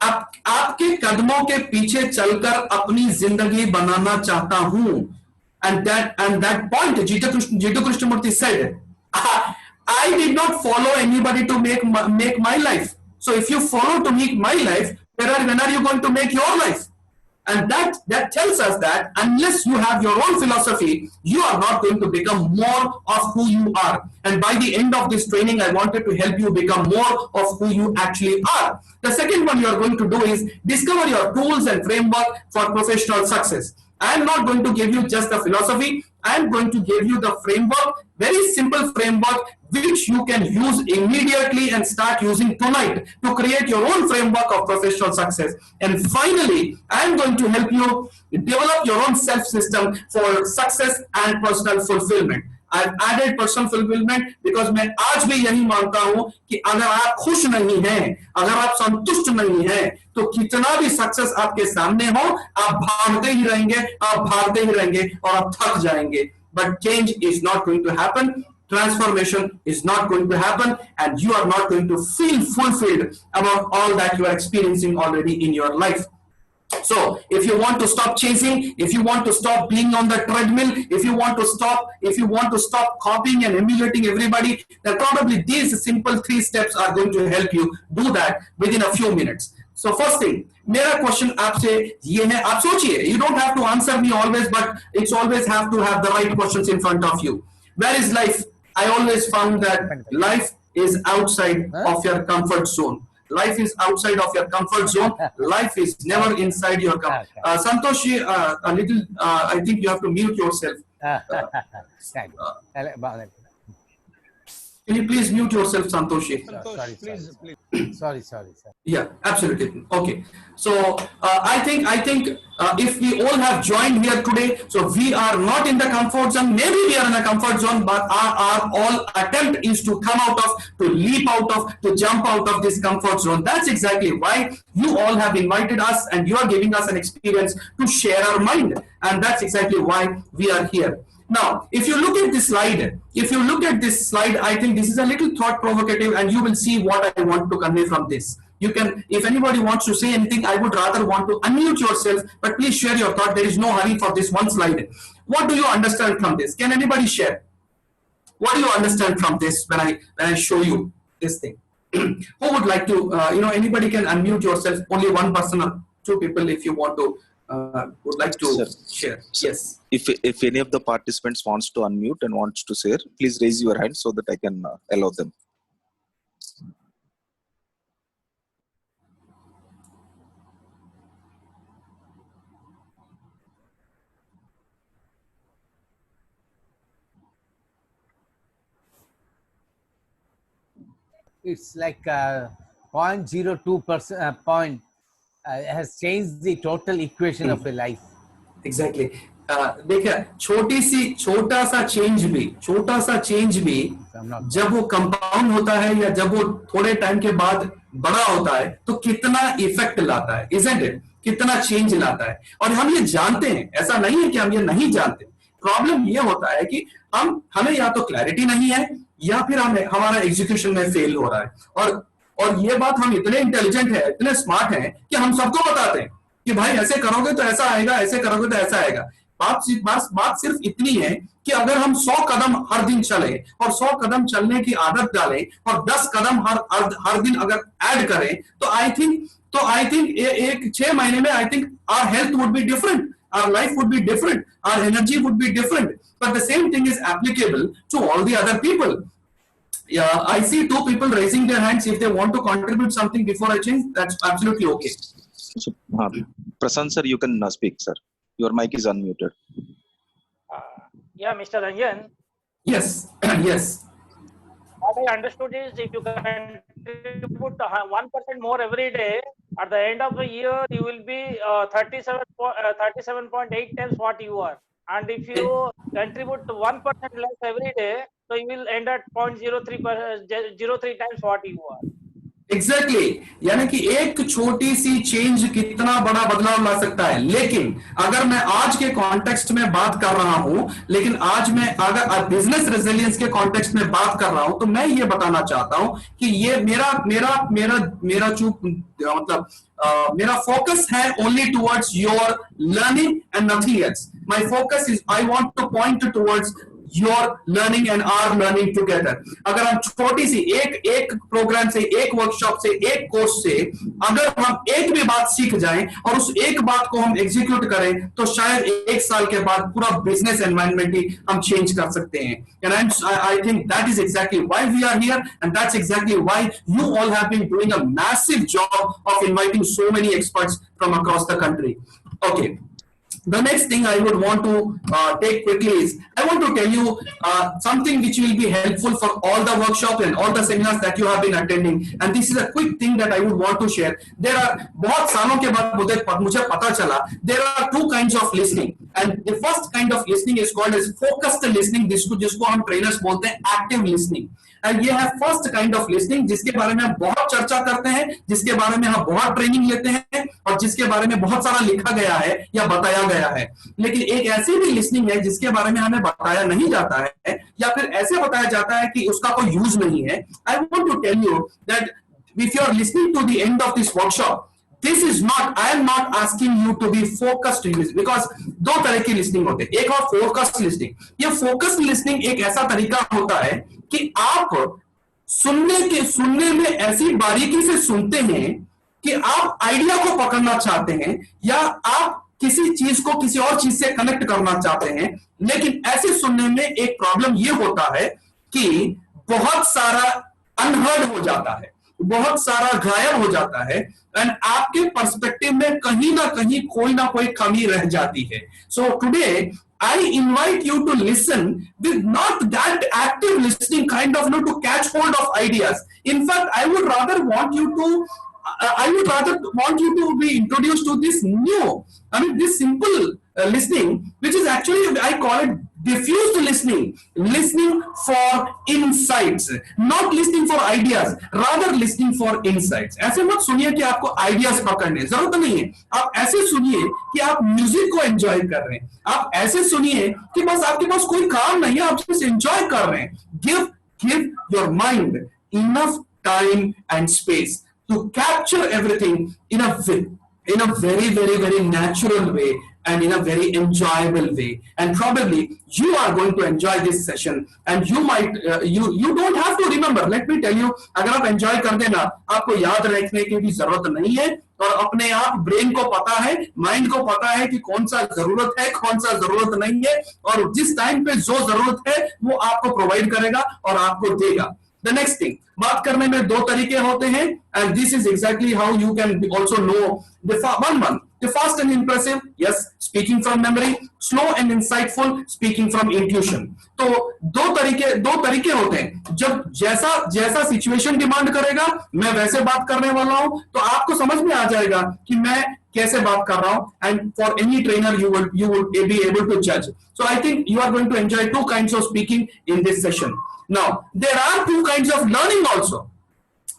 आपके कदमों के पीछे चलकर अपनी जिंदगी बनाना चाहता हूं. And that point, Jiddu Krishnamurthy said, I did not follow anybody to make my life. So if you follow to make my life, when are you going to make your life? And that tells us that unless you have your own philosophy, you are not going to become more of who you are. And by the end of this training, I wanted to help you become more of who you actually are. The second one you are going to do is discover your tools and framework for professional success. I am not going to give you just the philosophy. I am going to give you the framework, very simple framework, which you can use immediately and start using tonight to create your own framework of professional success. And finally, I am going to help you develop your own self-system for success and personal fulfillment. I've added personal fulfillment because मैं आज भी यही मानता हूं कि अगर आप खुश नहीं हैं, अगर आप संतुष्ट नहीं हैं, तो कितना भी सक्सेस आपके सामने हो, आप भागते ही रहेंगे और आप थक जाएंगे. But change is not going to happen. Transformation is not going to happen, and you are not going to feel fulfilled about all that you are experiencing already in your life. So if you want to stop chasing, if you want to stop being on the treadmill, if you want to stop copying and emulating everybody, then probably these simple 3 steps are going to help you do that within a few minutes. So first thing, मेरा question आपसे ये है, आप सोचिए, you don't have to answer me always, but it's always have to have the right questions in front of you. Where is life? I always found that life is outside of your comfort zone. Life is outside of your comfort zone. Life is never inside your comfort. Santosh, a little, I think you have to mute yourself. Can you please mute yourself, Santoshi? Santosh, please. Sorry. Yeah, absolutely. Okay. So I think if we all have joined here today, so we are not in the comfort zone. Maybe we are in a comfort zone, but our all attempt is to come out of, to leap out of, to jump out of this comfort zone. That's exactly why you all have invited us, and you are giving us an experience to share our mind, and that's exactly why we are here. Now, if you look at this slide, I think this is a little thought provocative, and you will see what I want to convey from this. You can, if anybody wants to say anything, I would rather want to unmute yourself, but please share your thought. There is no hurry for this one slide. What do you understand from this? Can anybody share? What do you understand from this when I show you this thing? Who would like to, anybody can unmute yourself, only one person or two people if you want to, would like to Sir. share. Sir. Yes. If any of the participants wants to unmute and wants to share, please raise your hand so that I can allow them. It's like 0.02% point has changed the total equation of a life. Exactly देखिए छोटा सा change भी जब वो compound होता है या जब वो थोड़े टाइम के बाद बड़ा होता है तो कितना इफेक्ट लाता है, isn't it? कितना चेंज लाता है। और हम ये जानते हैं, ऐसा नहीं है कि हम ये नहीं जानते। प्रॉब्लम ये होता है कि हमें या तो क्लैरिटी नहीं है या फिर हमारा एग्जीक्यूशन में फेल हो रहा है। और ये बात हम इतने इंटेलिजेंट है, इतने स्मार्ट हैं कि हम सबको बताते हैं कि भाई ऐसे करोगे तो ऐसा आएगा, ऐसे करोगे तो ऐसा आएगा। बात सिर्फ इतनी है कि अगर हम 100 कदम हर दिन चले और 100 कदम चलने की आदत डालें और 10 कदम हर दिन अगर ऐड करें तो आई थिंक एक 6 महीने में I think our health would be different, our life would be different, our energy would be different. But the same thing is applicable to all the other people. Yeah, I see 2 people raising their hands. If they want to contribute something before I change, that's absolutely okay. So, Prasant sir, you can speak, sir. Your mic is unmuted. Yeah, Mr. Ranjan. Yes, yes. What I understood is if you contribute 1% more every day, at the end of the year, you will be 37.8 times what you are. And if you contribute 1% less every day, so you will end at 0.03 times what you are. Exactly. यानी कि एक छोटी सी change कितना बड़ा बदलाव ला सकता है। लेकिन अगर मैं आज के कॉन्टेक्स्ट में बात कर रहा हूं, लेकिन आज मैं अगर बिजनेस रेजिलियंस के कॉन्टेक्स्ट में बात कर रहा हूं, तो मैं ये बताना चाहता हूं कि ये मेरा फोकस है only towards your learning and nothing else. My focus is I want two point towards your learning and our learning together। अगर हम छोटी सी एक प्रोग्राम से, एक वर्कशॉप से, एक कोर्स से अगर हम एक भी बात सीख जाएं और उस एक बात को हम एग्जीक्यूट करें तो शायद 1 साल के बाद पूरा बिजनेस एनवायरनमेंट ही हम चेंज कर सकते हैं। And I think that is exactly why we are here, and that's exactly why you all have been doing a massive job of inviting so many experts from across the country. Okay. The next thing I would want to take quickly is I want to tell you something which will be helpful for all the workshops and all the seminars that you have been attending, and this is a quick thing that I would want to share. There are बहुत सालों के बाद मुझे पता चला there are 2 kinds of listening, and the first kind of listening is called as focused listening, जिसको हम trainers बोलते हैं active listening। And ये है फर्स्ट काइंड ऑफ लिसनिंग जिसके बारे में हम बहुत चर्चा करते हैं, जिसके बारे में हम बहुत ट्रेनिंग लेते हैं और जिसके बारे में बहुत सारा लिखा गया है या बताया गया है। लेकिन एक ऐसी भी लिसनिंग है जिसके बारे में हमें बताया नहीं जाता है या फिर ऐसे बताया जाता है कि उसका कोई यूज नहीं है। I want to tell you that if you are listening to the end of this workshop, this is not, I am not asking you to be focused listening, because 2 तरह की लिसनिंग होते हैं। एक और focused listening. ये focused listening एक ऐसा तरीका होता है कि आप सुनने में ऐसी बारीकी से सुनते हैं कि आप आइडिया को पकड़ना चाहते हैं या आप किसी चीज को किसी और चीज से कनेक्ट करना चाहते हैं। लेकिन ऐसे सुनने में एक प्रॉब्लम ये होता है कि बहुत सारा अनहर्ड हो जाता है, बहुत सारा गायब हो जाता है, एंड आपके पर्सपेक्टिव में कहीं ना कोई कमी रह जाती है। So today I invite you to listen with not that active listening kind of, to catch hold of ideas. In fact, I would rather want you to be introduced to this new, this simple listening, which is actually, I call it diffused listening for insights, not listening for ideas, rather listening for insights। ऐसे मत सुनिए कि आपको ideas पकड़ने, जरूरत नहीं है। आप ऐसे सुनिए कि आप म्यूजिक को एंजॉय कर रहे हैं, आप ऐसे सुनिए कि बस आपके पास कोई काम नहीं है, आप बस एंजॉय कर रहे हैं। Give your mind enough time and space to capture everything in a very, very, very natural way and in a very enjoyable way. And probably you are going to enjoy this session, and you might you don't have to remember. Let me tell you, अगर आप enjoy कर देना, आपको याद रखने की भी जरूरत नहीं है, और अपने आप ब्रेन को पता है, माइंड को पता है कि कौन सा जरूरत है, कौन सा जरूरत नहीं है, और जिस टाइम पे जो जरूरत है वो आपको प्रोवाइड करेगा और आपको देगा. The next thing, बात करने में दो तरीके होते हैं, and this is exactly how you can also know the one. The fast and impressive, yes, speaking from memory. Slow and insightful, speaking from intuition. तो दो तरीके होते हैं. जब जैसा सिचुएशन डिमांड करेगा, मैं वैसे बात करने वाला हूं, तो आपको समझ में आ जाएगा कि मैं कैसे बात कर रहा हूं. And for any trainer, you will be able to judge. So I think you are going to enjoy two kinds of speaking in this session. Now, there are two kinds of learning also.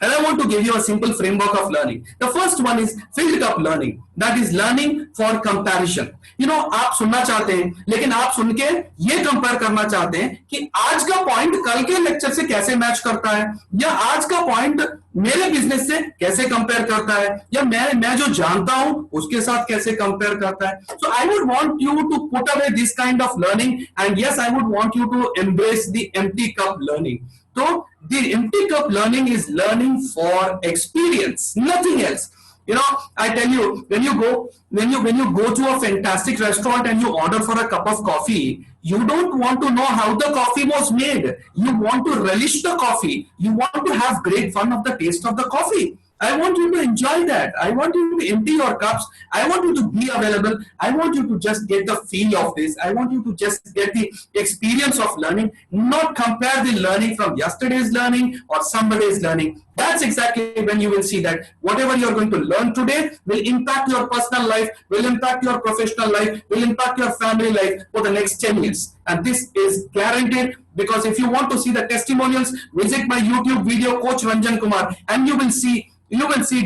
And I want to give you a simple framework of learning. The first one is filled cup learning. That is learning for comparison. You know, आप सुनना चाहते हैं, लेकिन आप सुन के ये compare करना चाहते हैं कि आज का पॉइंट कल के लेक्चर से कैसे मैच करता है, या आज का पॉइंट मेरे बिजनेस से कैसे कंपेयर करता है, या मैं जो जानता हूं उसके साथ कैसे कंपेयर करता है. So I would want you to put away this kind of learning, and yes, I would want you to embrace the empty cup learning. So the empty cup learning is learning for experience, nothing else. You know, I tell you, when you go to a fantastic restaurant and you order for a cup of coffee, you don't want to know how the coffee was made. You want to relish the coffee. You want to have great fun of the taste of the coffee. I want you to enjoy that. I want you to empty your cups. I want you to be available. I want you to just get the feel of this. I want you to just get the experience of learning, not compare the learning from yesterday's learning or somebody's learning. That's exactly when you will see that whatever you're going to learn today will impact your personal life, will impact your professional life, will impact your family life for the next 10 years. And this is guaranteed, because if you want to see the testimonials, visit my YouTube video, Coach Ranjan Kumar, and you will see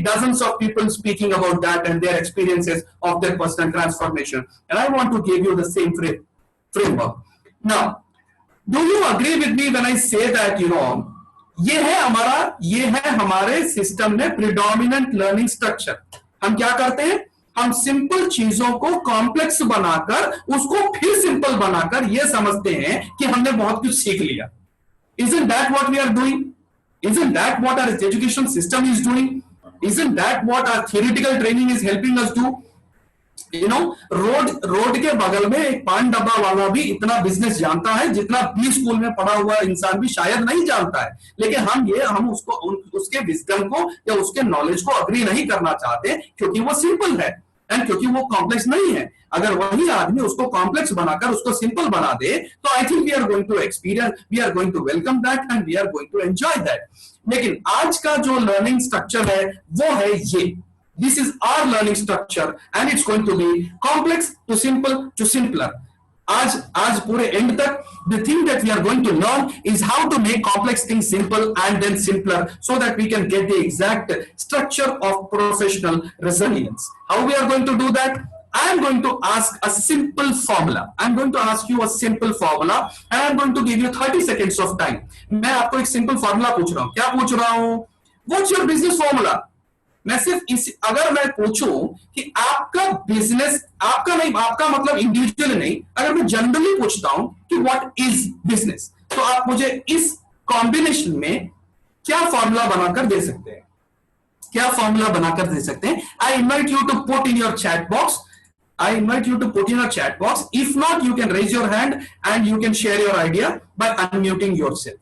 dozens of people speaking about that and their experiences of their personal transformation. And I want to give you the same framework. Now, do you agree with me when I say that, you know, ये है हमारे system में predominant learning structure. हम क्या करते हैं, हम simple चीजों को कॉम्प्लेक्स बनाकर उसको फिर सिंपल बनाकर ये समझते हैं कि हमने बहुत कुछ सीख लिया. Isn't that what we are doing? Isn't that what our education system is doing? Isn't that what our theoretical training is helping us do? You know, road के बगल में एक पान डब्बा वाला भी इतना बिजनेस जानता है जितना बी स्कूल में पढ़ा हुआ इंसान भी शायद नहीं जानता है. लेकिन हम उसके विजडम को या उसके नॉलेज को अग्री नहीं करना चाहते, क्योंकि वो सिंपल है एंड क्योंकि वो कॉम्प्लेक्स नहीं है. अगर वही आदमी उसको कॉम्प्लेक्स बनाकर उसको सिंपल बना दे, तो I think we are going to experience, we are going to welcome that and we are going to enjoy that. लेकिन आज का जो लर्निंग स्ट्रक्चर है वो है ये. This is our learning structure and it's going to be complex to simple to simpler. आज पूरे end तक the thing that we are going to learn is how to make complex things simple and then simpler, so that we can get the exact structure of professional resilience. How we are going to do that? I am going to ask a simple formula. I am going to ask you a simple formula and I am going to give you 30 seconds of time. मैं आपको एक simple formula पूछ रहा हूँ. क्या पूछ रहा हूँ? What's your business formula? मैं सिर्फ अगर मैं पूछूं कि आपका बिजनेस, आपका मतलब इंडिविजुअल नहीं, अगर मैं जनरली पूछता हूं कि व्हाट इज बिजनेस, तो आप मुझे इस कॉम्बिनेशन में क्या फॉर्मूला बनाकर दे सकते हैं? क्या फॉर्मूला बनाकर दे सकते हैं? I invite you to put in your chat box. If not, you can raise your hand and you can share your idea by unmuting yourself.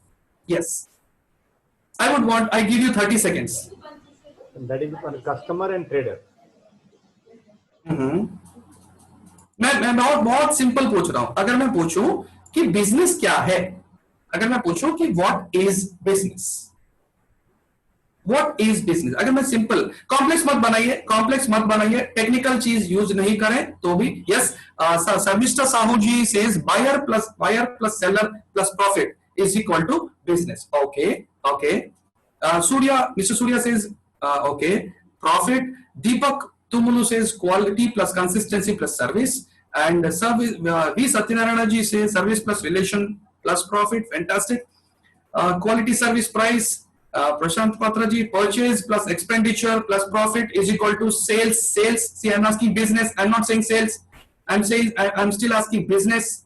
Yes. I give you 30 seconds. That is for customer and trader. मैं बहुत simple पूछ रहा हूं. अगर मैं पूछूं कि business क्या है, अगर मैं पूछूं कि व्हाट इज बिजनेस, अगर मैं सिंपल, कॉम्प्लेक्स मत बनाइए, टेक्निकल चीज यूज नहीं करें तो भी. Yes, mister Sahu ji says buyer plus seller plus profit is equal to business. Okay. Mr. Surya says okay, profit. Deepak Tumulu says quality plus consistency plus service, and service. V Satyanarayana ji says service plus relation plus profit. Fantastic. Quality service price. Prashant Patra ji, purchase plus expenditure plus profit is equal to sales. See, I'm asking business, I'm not saying sales. I'm saying I'm still asking business.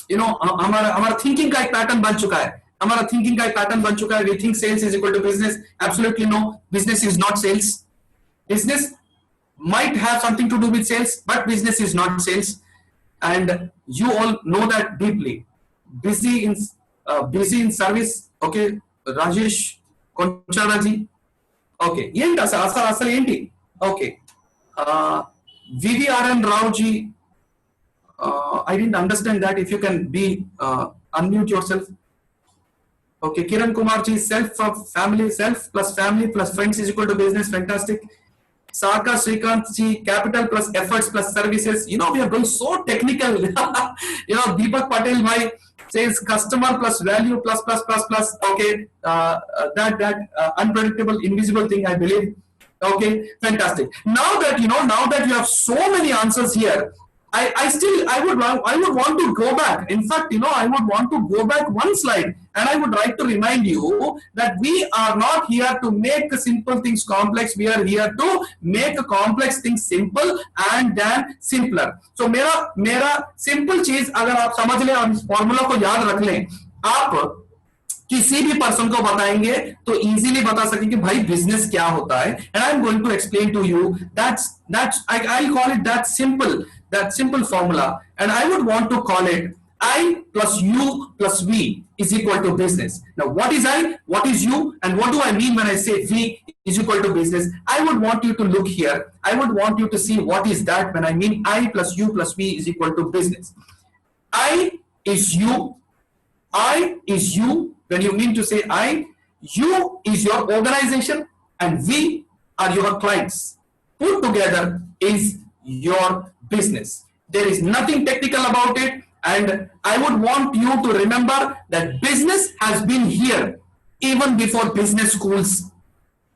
You know, हमारा thinking का एक pattern बन चुका है. हमारा thinking का एक pattern बन चुका है. We think sales is equal to business. Absolutely no. Business is not sales. Business might have something to do with sales, but business is not sales. And you all know that deeply. Busy in service. Okay, Rajesh Koncharaji. Okay, yenti asal yenti. Okay, VVRN Rao ji. I didn't understand that. If you can unmute yourself. Okay, Kiran Kumar ji, self plus family plus friends is equal to business. Fantastic. Sarka Srikanth ji, capital plus efforts plus services. You know, we are going so technical. You know, Deepak Patel bhai says customer plus value plus. Okay, that unpredictable, invisible thing, I believe. Okay, fantastic. Now that you have so many answers here, I would want to go back. In fact, you know, I would want to go back one slide, and I would like to remind you that we are not here to make simple things complex. We are here to make complex things simple and then simpler. So मेरा simple चीज अगर आप समझ लें और इस formula को याद रख लें, आप किसी भी पर्सन को बताएंगे तो इजीली बता सकेंगे कि भाई बिजनेस क्या होता है. And I'm going to explain to you I'll call it that simple formula, and I would want to call it I plus U plus V is equal to business. Now, what is I, what is you, and what do I mean when I say V is equal to business? I would want you to look here. I would want you to see what is that when I mean I plus U plus V is equal to business. I is you. I is you. When you mean to say I, you is your organization and we are your clients. Put together is your business. There is nothing technical about it, and I would want you to remember that business has been here even before business schools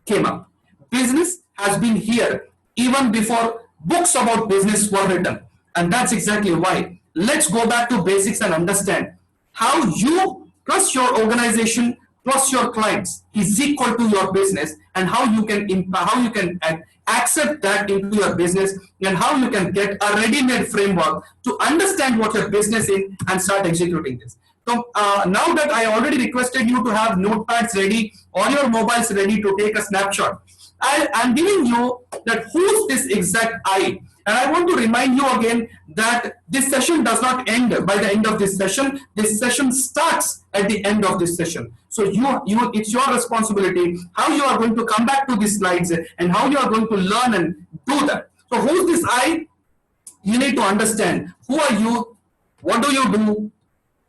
came up. Business has been here even before books about business were written, and that's exactly why. Let's go back to basics and understand how you plus your organization plus your clients is equal to your business, and how you can accept that into your business, and how you can get a ready-made framework to understand what your business is and start executing this. So now that I already requested you to have notepads ready or your mobiles ready to take a snapshot, I'm giving you that who's this exact I. And I want to remind you again that this session does not end by the end of this session. This session starts at the end of this session. So it's your responsibility how you are going to come back to these slides and how you are going to learn and do that. So who's this I? You need to understand who are you, what do you do,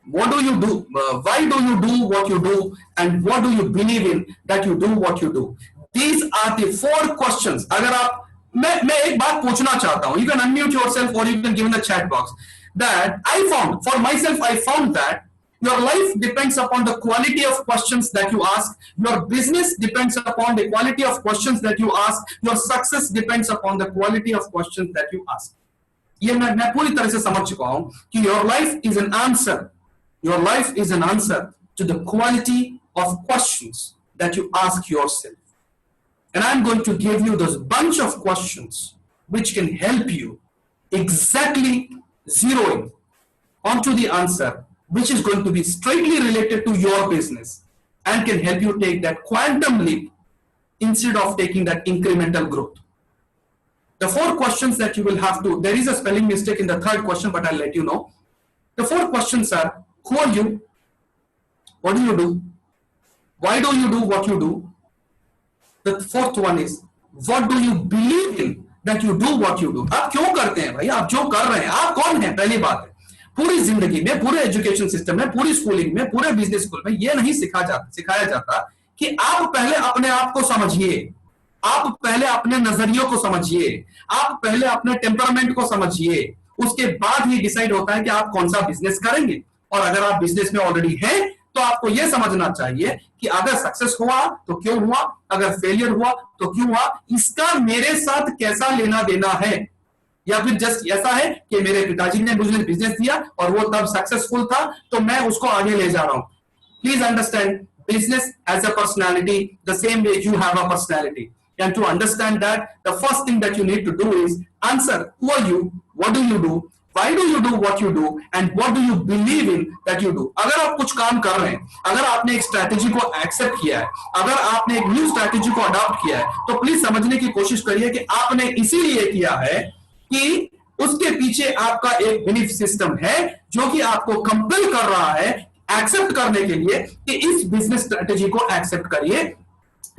what do you do, why do you do what you do, and what do you believe in that you do what you do. These are the 4 questions. अगर आप मैं एक बात पूछना चाहता हूं. You can unmute yourself or you can give in the chat box. That I found, for myself, I found that your life depends upon the quality of questions that you ask. Your business depends upon the quality of questions that you ask. Your success depends upon the quality of questions that you ask. ये मैं पूरी तरह से समझ चुका हूं कि your life is an answer. Your life is an answer to the quality of questions that you ask yourself. And I'm going to give you those bunch of questions which can help you exactly zeroing onto the answer, which is going to be straightly related to your business and can help you take that quantum leap instead of taking that incremental growth. The 4 questions that you will have to, there is a spelling mistake in the 3rd question, but I'll let you know. The 4 questions are, who are you? What do you do? Why do you do what you do? The 4th one is, what do you believe in that you do what you do? आप क्यों करते हैं भाई? आप जो कर रहे हैं, आप कौन हैं? पहली बात है. पूरी जिंदगी में, पूरे एजुकेशन सिस्टम में, पूरी स्कूलिंग में, पूरे बिजनेस स्कूल में ये नहीं सिखाया जाता कि आप पहले अपने आप को समझिए, आप पहले अपने नजरियों को समझिए, आप पहले अपने टेम्परामेंट को समझिए, उसके बाद ही डिसाइड होता है कि आप कौन सा बिजनेस करेंगे. और अगर आप बिजनेस में ऑलरेडी हैं तो आपको यह समझना चाहिए कि अगर सक्सेस हुआ तो क्यों हुआ, अगर फेलियर हुआ तो क्यों हुआ, इसका मेरे साथ कैसा लेना देना है, या फिर जस्ट ऐसा है कि मेरे पिताजी ने मुझे बिजनेस दिया और वो तब सक्सेसफुल था तो मैं उसको आगे ले जा रहा हूं. Please understand, business has a personality the same way you have a personality. And to understand that, the first thing that you need to do is answer, who are you, what do you do, why do you do what you do, and what do you believe in that you do. अगर आप कुछ काम कर रहे हैं, अगर आपने एक स्ट्रैटेजी को एक्सेप्ट किया है, अगर आपने एक न्यू स्ट्रैटेजी को अडॉप्ट किया है, तो प्लीज समझने की कोशिश करिए कि आपने इसीलिए किया है कि उसके पीछे आपका एक बिलीफ सिस्टम है जो कि आपको कंपेल कर रहा है एक्सेप्ट करने के लिए कि इस बिजनेस स्ट्रैटेजी को एक्सेप्ट करिए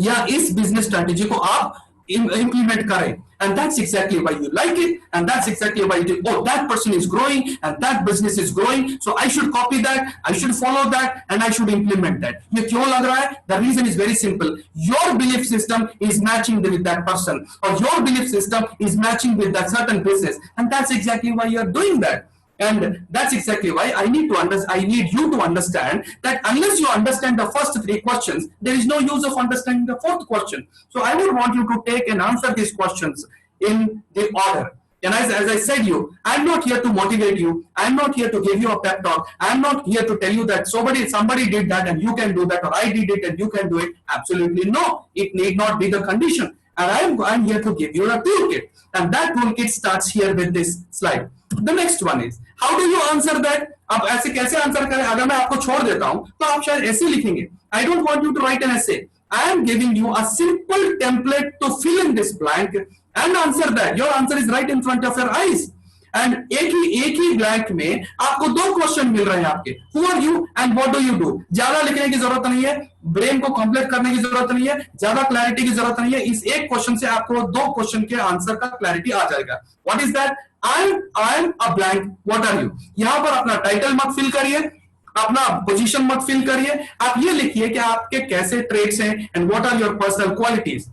या इस बिजनेस स्ट्रैटेजी को आप implement करें. And that's exactly why you like it, and that's exactly why you do. Oh, that person is growing and that business is growing, so I should copy that, I should follow that, and I should implement that. ये क्यों लग रहा है? The reason is very simple. Your belief system is matching with that person, or your belief system is matching with that certain business, and that's exactly why you are doing that. And that's exactly why I need you to understand that unless you understand the first three questions, there is no use of understanding the fourth question. So I would want you to take and answer these questions in the order. And as I said you, I'm not here to motivate you. I'm not here to give you a pep talk. I'm not here to tell you that somebody did that and you can do that, or I did it and you can do it. Absolutely no. It need not be the condition. And I'm here to give you a toolkit. And that toolkit starts here with this slide. The next one is, how do you answer that? अब ऐसे कैसे answer करें? अगर मैं आपको छोड़ देता हूं तो आप शायद ऐसे लिखेंगे. I don't want you to write an essay. I am giving you a simple template to fill in this blank and answer that. Your answer is right in front of your eyes. And एक ही blank में आपको दो question मिल रहे हैं आपके. Who are you and what do you do? ज्यादा लिखने की जरूरत नहीं है, ब्रेन को कंप्लीट करने की जरूरत नहीं है, ज्यादा क्लैरिटी की जरूरत नहीं है. इस एक क्वेश्चन से आपको दो क्वेश्चन के आंसर का क्लैरिटी आ जाएगा. What is that? I am a blank. What are you? यहां पर अपना टाइटल मत फिल करिए, अपना पोजीशन मत फिल करिए. आप ये लिखिए कि आपके कैसे ट्रेड्स हैं and what are your personal qualities.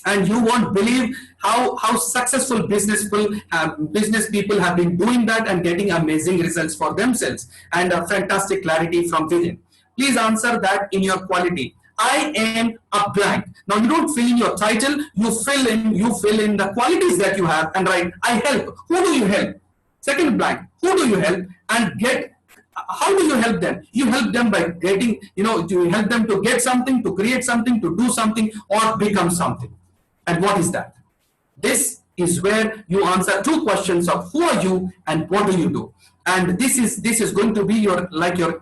And you won't believe how successful business people have been doing that and getting amazing results for themselves and a fantastic clarity from within. Please answer that in your quality. I am a blank. Now you don't fill in your title, you fill in the qualities that you have and write I help. Who do you help? Second blank. Who do you help? And how do you help them? You help them by getting, you help them to get something, to create something, to do something, or become something. And what is that? This is where you answer two questions of who are you and what do you do. And this is going to be your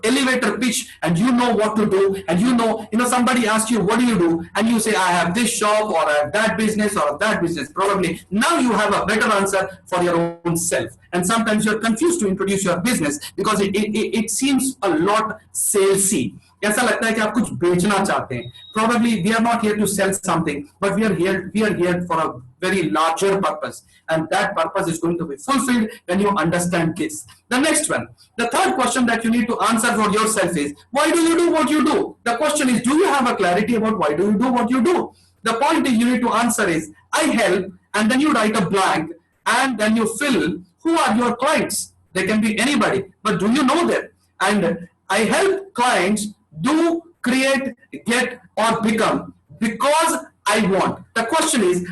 elevator pitch, and you know what to do, and somebody asks you what do you do, and you say I have this shop, or I have that business, or that business. Probably now you have a better answer for your own self. And sometimes you're confused to introduce your business because it seems a lot salesy. ऐसा लगता है कि आप कुछ बेचना चाहते हैं. Probably we are not here to sell something, but we are here for a very larger purpose, and that purpose is going to be fulfilled when you understand this. The next one, the third question that you need to answer for yourself is, why do you do what you do? The question is, do you have a clarity about why do you do what you do? The point is you need to answer is, I help, and then you write a blank, and then you fill who are your clients. They can be anybody, but do you know them? And I help clients do, create, get, or become because I want. The question is,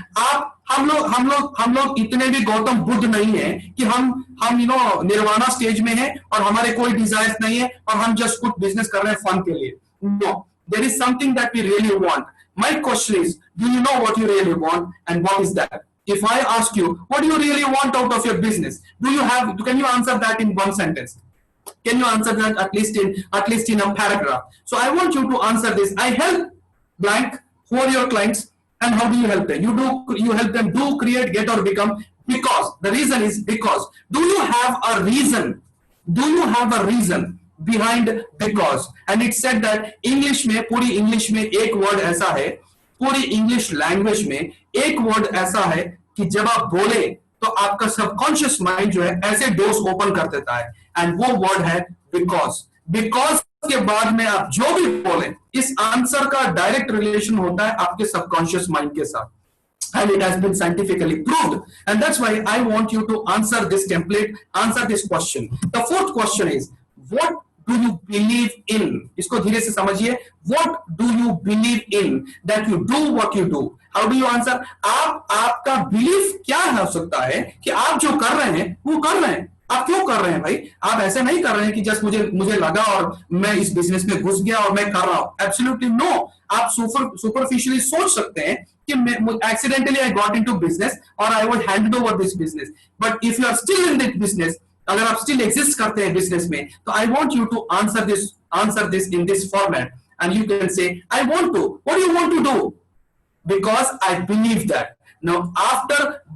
हम लोग इतने भी गौतम बुद्ध नहीं है कि हम nirvana stage में हैं और हमारे कोई डिजायर्स नहीं है और हम जस्ट कुछ बिजनेस कर रहे हैं फन के लिए. No, there is something that we really want. My question is, do you know what you really want and what is that? If I ask you, what do you really want out of your business? Can you answer that in one sentence? Can you answer that at least in a paragraph? So I want you to answer this. I help blank. Who are your clients and how do you help them? You help them do, create, get, or become because. The reason is because. Do you have a reason? Do you have a reason behind because? And it said that English में, पूरी English में एक word ऐसा है, पूरी English language में एक word ऐसा है कि जब आप बोले तो आपका सबकॉन्शियस माइंड जो है ऐसे डोर्स ओपन कर देता है, एंड वो वर्ड है बिकॉज. बिकॉज के बाद में आप जो भी बोले, इस आंसर का डायरेक्ट रिलेशन होता है आपके सबकॉन्शियस माइंड के साथ. And it has been scientifically proved. And that's why I want you to answer this template, answer this question. The fourth question is, what do you believe in? इसको धीरे से समझिए. What do you believe in that you do what you do? How do you answer? आपका belief क्या हो सकता है कि आप जो कर रहे हैं वो कर रहे हैं. आप क्यों कर रहे हैं भाई? आप ऐसे नहीं कर रहे हैं कि जस्ट मुझे लगा और मैं इस बिजनेस में घुस गया और मैं कर रहा हूं. Absolutely no. आप सुपरफिशियली सोच सकते हैं कि accidentally I got into business और I would hand over this business. But if you are still in this business, अगर आप स्टिल एग्जिस्ट करते हैं बिजनेस में, तो I want you to answer this in this format and you can say I want to. What do you want to do? Because I believe that. Now,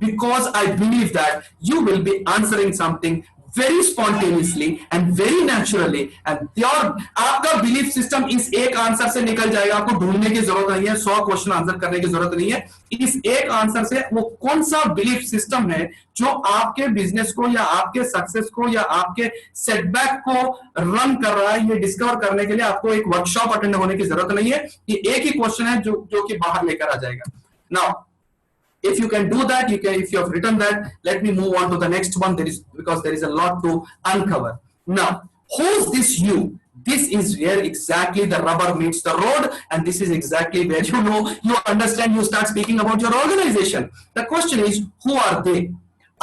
because I believe that, you will be answering something very spontaneously and very naturally. And आपका belief system इस एक answer से निकल जाएगा. आपको ढूंढने की जरूरत नहीं है, 100 क्वेश्चन आंसर करने की जरूरत नहीं है. इस एक आंसर से वो कौन सा बिलीफ सिस्टम है जो आपके बिजनेस को या आपके सक्सेस को या आपके सेटबैक को रन कर रहा है, ये डिस्कवर करने के लिए आपको एक वर्कशॉप अटेंड होने की जरूरत नहीं है. ये एक ही क्वेश्चन है जो कि बाहर लेकर आ जाएगा. Now if you can do that, if you have written that, let me move on to the next one. Because there is a lot to uncover. Now, who's this you? This is where exactly the rubber meets the road, and this is exactly where you understand, you start speaking about your organization. The question is, who are they?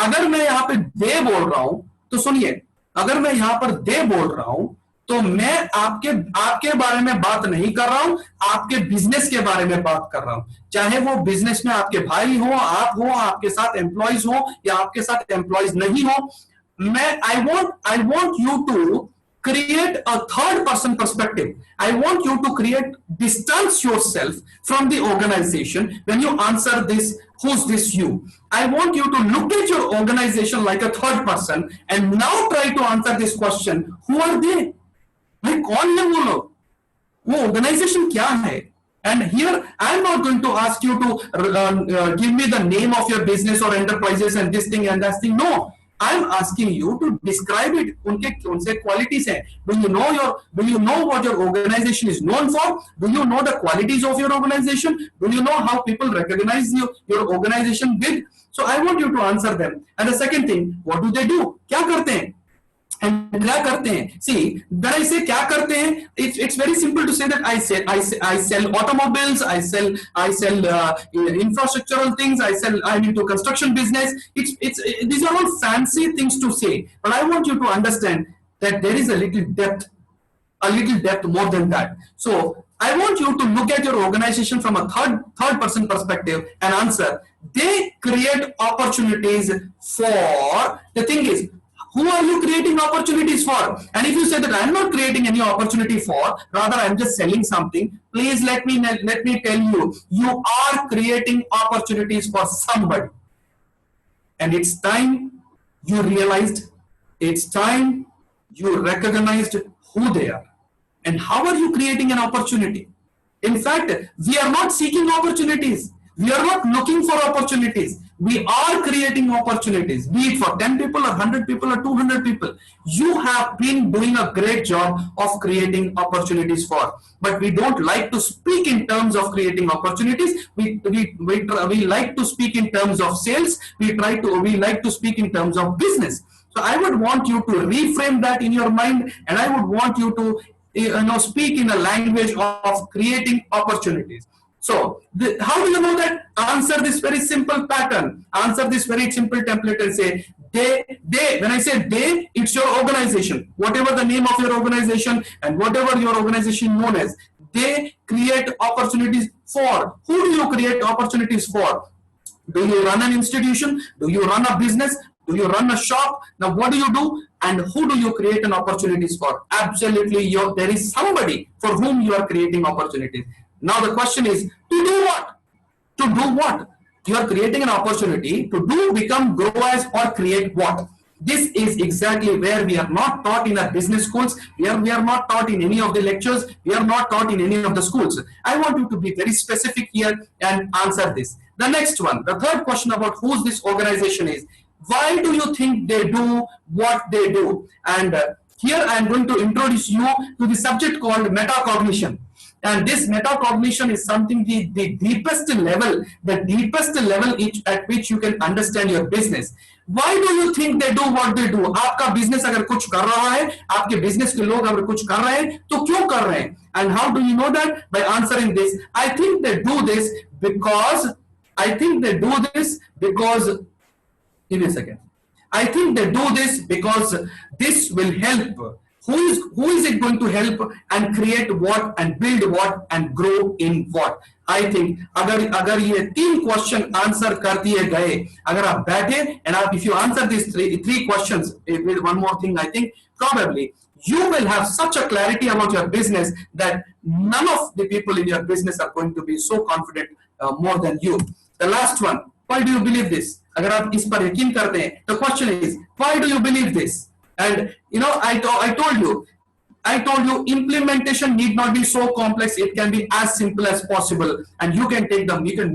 अगर मैं यहाँ पे they बोल रहा हूं, तो सुनिए, अगर मैं यहाँ पर they बोल रहा हूं, तो मैं आपके बारे में बात नहीं कर रहा हूं, आपके बिजनेस के बारे में बात कर रहा हूं. चाहे वो बिजनेस में आपके भाई हो, आप हो, आपके साथ एम्प्लॉइज हो या आपके साथ एम्प्लॉइज नहीं हो. I want you to create a third person perspective. I want you to distance yourself from the organization when you answer this, who's this you? I want you to look at your organization like a third person and now try to answer this question, who are they? भाई कौन है वो लोग? वो organisation क्या है? And here I am not going to ask you to give me the name of your business or enterprises and this thing and that thing. No, I am asking you to describe it. उनसे qualities हैं. Do you know what your organization is known for? Do you know the qualities of your organization? Do you know how people recognize your organization big? So I want you to answer them. And the second thing, what do they do? क्या करते हैं? And क्या करते हैं? See, when I say क्या करते हैं, it's very simple to say that I sell automobiles, I sell infrastructural things, I'm into construction business. These are all fancy things to say, but I want you to understand that there is a little depth more than that. So I want you to look at your organization from a third person perspective and answer. They create opportunities for. The thing is, who are you creating opportunities for? And if you say that I'm not creating any opportunity for, rather I'm just selling something, please let me tell you, you are creating opportunities for somebody. And it's time you realized, it's time you recognized who they are. And how are you creating an opportunity? In fact, we are not seeking opportunities. We are not looking for opportunities. We are creating opportunities, be it for 10 people or 100 people or 200 people. You have been doing a great job of creating opportunities for, but we don't like to speak in terms of creating opportunities. We like to speak in terms of sales. We like to speak in terms of business. So I would want you to reframe that in your mind, and I would want you to speak in a language of creating opportunities. So how do you know that? Answer this very simple pattern. Answer this very simple template and say, they, when I say they, it's your organization. Whatever the name of your organization and whatever your organization known as, they create opportunities for. Who do you create opportunities for? Do you run an institution? Do you run a business? Do you run a shop? Now what do you do? And who do you create an opportunities for? Absolutely, there is somebody for whom you are creating opportunities. Now the question is, to do what? To do what? You are creating an opportunity to do, become, grow as, or create what? This is exactly where we are not taught in our business schools. We are not taught in any of the lectures. We are not taught in any of the schools. I want you to be very specific here and answer this. The next one, the third question about whose this organization is. Why do you think they do what they do? And here I am going to introduce you to the subject called metacognition. And this metacognition is something the deepest level at which you can understand your business. Why do you think they do what they do? आपका business अगर कुछ कर रहा है, आपके business के लोग अगर कुछ कर रहे हैं, तो क्यों कर रहे हैं? And how do you know that? By answering this. I think they do this because, give me a second. I think they do this because this will help. Who is it going to help and create what and build what and grow in what? I think अगर ये 3 question answer कर दिए गए, अगर आप बैठे and आप if you answer these three questions with one more thing, I think probably you will have such a clarity about your business that none of the people in your business are going to be so confident more than you. The last one, why do you believe this? अगर आप इस पर यकीन करते हैं, the question is, why do you believe this? And you know, I told you implementation need not be so complex. It can be as simple as possible, and you can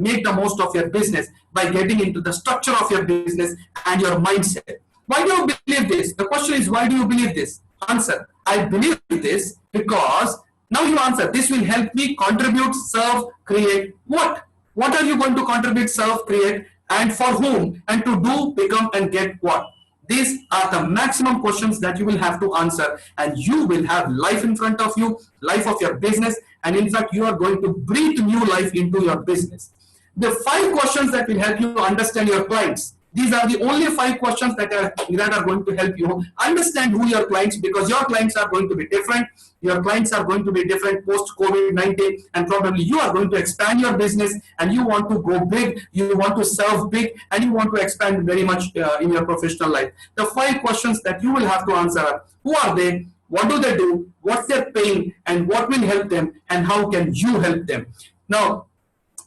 make the most of your business by getting into the structure of your business and your mindset. Why do you believe this? The question is, why do you believe this? Answer, I believe this because now you answer. This will help me contribute, serve, create. What? What are you going to contribute, serve, create, and for whom? And to do, become, and get what? These are the maximum questions that you will have to answer, and you will have life in front of you, life of your business, and in fact, you are going to breathe new life into your business. The 5 questions that will help you understand your clients. These are the only 5 questions that are going to help you understand who your clients, because your clients are going to be different. Your clients are going to be different post COVID-19, and probably you are going to expand your business and you want to go big, you want to serve big, and you want to expand very much in your professional life. The 5 questions that you will have to answer are: who are they? What do they do? What's their pain? And what will help them? And how can you help them? Now,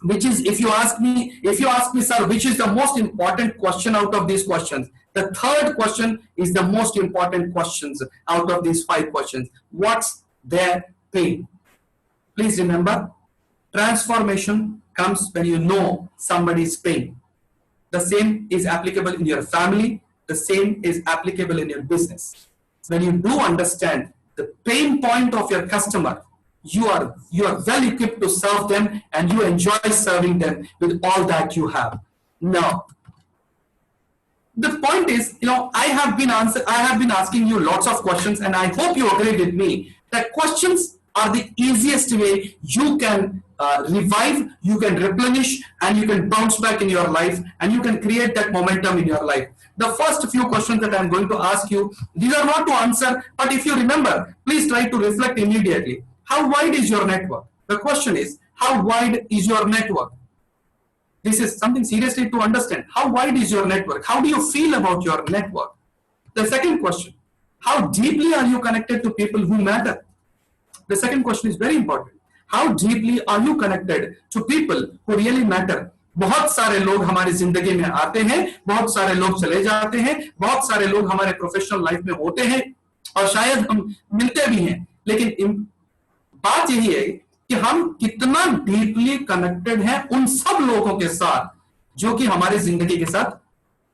which is, if you ask me, sir, which is the most important question out of these questions? The 3rd question is the most important questions out of these 5 questions. What's their pain? Please remember, transformation comes when you know somebody's pain. The same is applicable in your family. The same is applicable in your business. When you do understand the pain point of your customer, you are well equipped to serve them, and you enjoy serving them with all that you have. Now, the point is, you know, I have been asking you lots of questions, and I hope you agree with me that questions are the easiest way you can revive, you can replenish, and you can bounce back in your life, and you can create that momentum in your life. The first few questions that I'm going to ask you, these are not to answer, but if you remember, please try to reflect immediately. How wide is your network? The question is, how wide is your network? This is something seriously to understand. How wide is your network? How do you feel about your network? The second question, how deeply are you connected to people who matter? The second question is very important. How deeply are you connected to people who really matter? बहुत सारे लोग हमारी जिंदगी में आते हैं, बहुत सारे लोग चले जाते हैं, बहुत सारे लोग हमारे प्रोफेशनल लाइफ में होते हैं, और शायद हम मिलते भी हैं, लेकिन बात यही है कि हम कितना डीपली कनेक्टेड हैं उन सब लोगों के साथ जो कि हमारी जिंदगी के साथ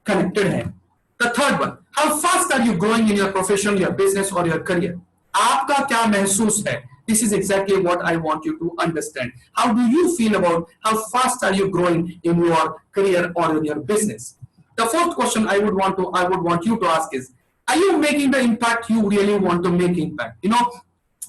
कनेक्टेड हैं. The third one, how fast are you growing in your profession, your business or your career? आपका क्या महसूस है? This is exactly what I want you to understand. How do you feel about how fast are you growing in your career or in your business? The fourth question I would want you to ask is, are you making the impact you really want to make impact? You know,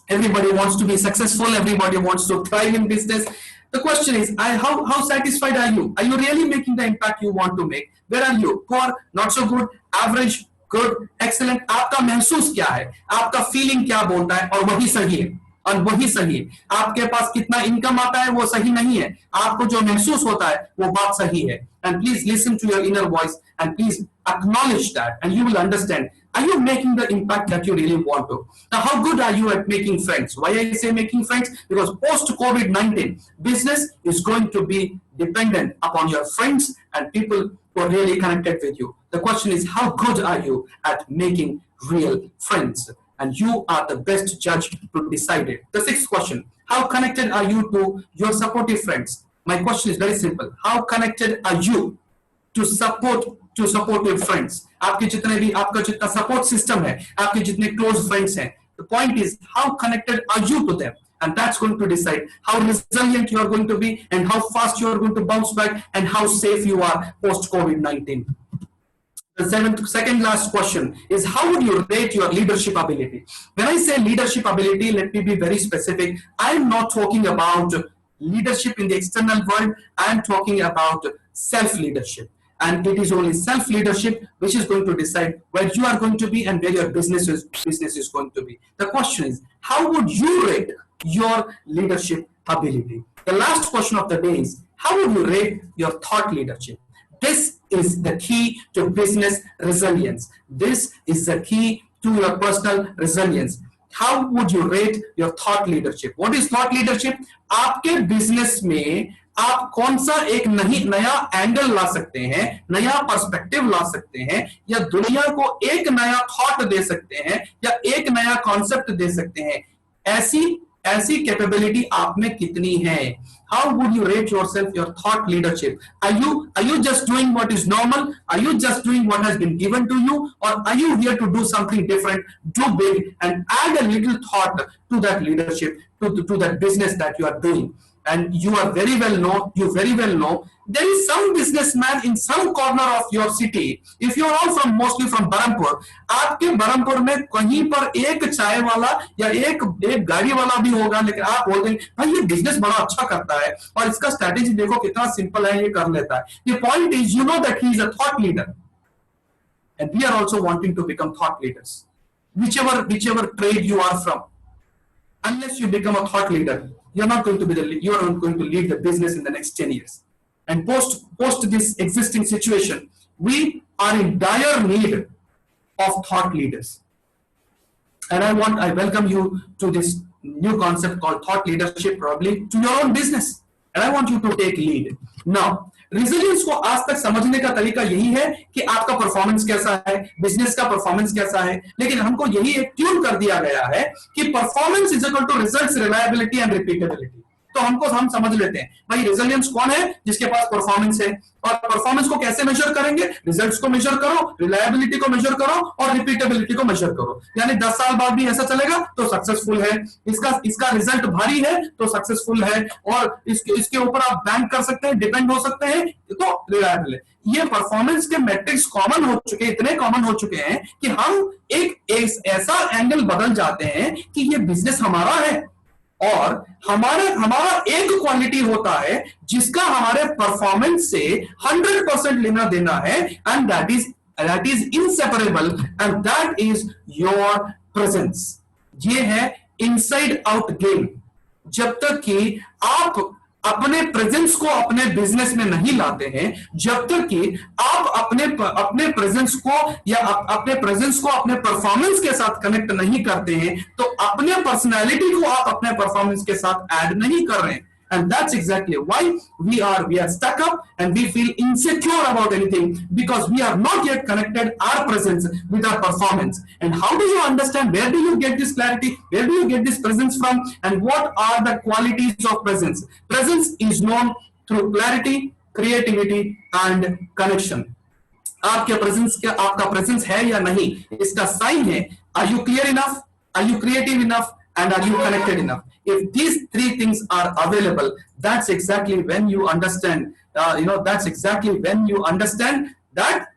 everybody wants to be successful. Everybody wants to thrive in business. The question is, how satisfied are you? Are you really making the impact you want to make? Where are you? Poor, not so good, average, good, excellent? आपका महसूस क्या है? आपका feeling क्या बोलता है? और वही सही है. और वही सही है. आपके पास कितना इनकम आता है वो सही नहीं है. आपको जो महसूस होता है वो बात सही है. And please listen to your inner voice and please acknowledge that, and you will understand. Are you making the impact that you really want to? Now, how good are you at making friends? Why I say making friends? Because post-COVID-19, business is going to be dependent upon your friends and people who are really connected with you. The question is, how good are you at making real friends? And you are the best judge to decide it. The sixth question, how connected are you to your supportive friends? My question is very simple. How connected are you to supportive friends? आपके जितना support system है, आपके जितने close friends हैं. The point is, how connected are you to them? And that's going to decide how resilient you are going to be and how fast you are going to bounce back and how safe you are post-COVID-19. The second last question is, how would you rate your leadership ability? When I say leadership ability, let me be very specific. I'm not talking about leadership in the external world. I'm talking about self-leadership. and it is only self-leadership which is going to decide where you are going to be and where your business is going to be. The question is, how would you rate your leadership ability? The last question of the day is, how would you rate your thought leadership? This is the key to business resilience. This is the key to your personal resilience. How would you rate your thought leadership? What is thought leadership? आपके business में आप कौन सा एक नया angle ला सकते हैं, नया पर्सपेक्टिव ला सकते हैं, या दुनिया को एक नया थॉट दे सकते हैं, या एक नया कॉन्सेप्ट दे सकते हैं, ऐसी कैपेबिलिटी आप में कितनी है? How would you rate yourself, your thought leadership? Are you just doing what is normal? Are you just doing what has been given to you? Or are you here to do something different, do big, and add a little thought to that leadership, to that business that you are doing? And you very well know, there is some businessman in some corner of your city. If you are all mostly from Berhampur, आपके बरहमपुर में कहीं पर एक चाय वाला या एक गाड़ी वाला भी होगा, लेकिन आप बोल देंगे भाई ये बिजनेस बड़ा अच्छा करता है और इसका स्ट्रैटेजी देखो कितना सिंपल है, ये कर लेता है. The point is, you know that he is a thought leader, and we are also wanting to become thought leaders. Whichever trade you are from, unless you become a thought leader, you are not going to lead the business in the next 10 years. And post this existing situation, we are in dire need of thought leaders. And I welcome you to this new concept called thought leadership, probably to your own business. And I want you to take lead. Now, resilience को आज तक समझने का तरीका यही है कि आपका परफॉर्मेंस कैसा है, बिजनेस का परफॉर्मेंस कैसा है, लेकिन हमको यही एक ट्यून कर दिया गया है कि performance is equal to results, reliability and repeatability. तो हम समझ लेते हैं भाई रेजिलियंस कौन है, जिसके पास परफॉर्मेंस है. और परफॉर्मेंस को कैसे मेजर करेंगे? रिजल्ट्स को मेजर करो, रिलायबिलिटी को मेजर करो और रिपीटेबिलिटी को मेजर करो. यानी 10 साल बाद भी ऐसा चलेगा तो सक्सेसफुल है, इसका रिजल्ट भारी है तो सक्सेसफुल है, और इसके ऊपर आप बैंक कर सकते हैं, डिपेंड हो सकते हैं, तो रिलायबल है. ये परफॉर्मेंस के मैट्रिक्स कॉमन हो चुके, इतने कॉमन हो चुके हैं कि हम एक ऐसा एंगल बदल जाते हैं कि ये बिजनेस हमारा है और हमारा एक क्वालिटी होता है जिसका हमारे परफॉर्मेंस से 100% लेना देना है, and that is inseparable, and that is your presence. ये है इनसाइड आउट गेम. जब तक कि आप अपने प्रेजेंस को अपने बिजनेस में नहीं लाते हैं, जब तक कि आप अपने प्रेजेंस को या अपने प्रेजेंस को अपने परफॉर्मेंस के साथ कनेक्ट नहीं करते हैं, तो अपने पर्सनालिटी को आप अपने परफॉर्मेंस के साथ ऐड नहीं कर रहे हैं. And that's exactly why we are stuck up and we feel insecure about anything, because we are not yet connected our presence with our performance. And how do you understand, where do you get this clarity, where do you get this presence from, and what are the qualities of presence? Presence is known through clarity, creativity and connection. आपके आपका presence है या नहीं, इसका sign है, are you clear enough, are you creative enough, and are you connected enough? If these three things are available, that's exactly when you understand, that's exactly when you understand that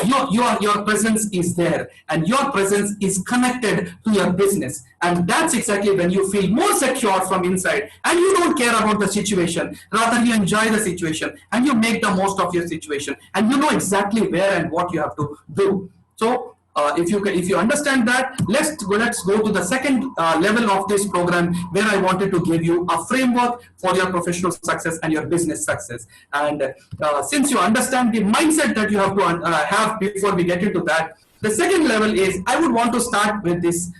your presence is there and your presence is connected to your business. And that's exactly when you feel more secure from inside and you don't care about the situation. Rather, you enjoy the situation and you make the most of your situation and you know exactly where and what you have to do. So, if you understand that, let's go to the second level of this program, where I wanted to give you a framework for your professional success and your business success. And since you understand the mindset that you have to have before we get into that, the second level is I would want to start with this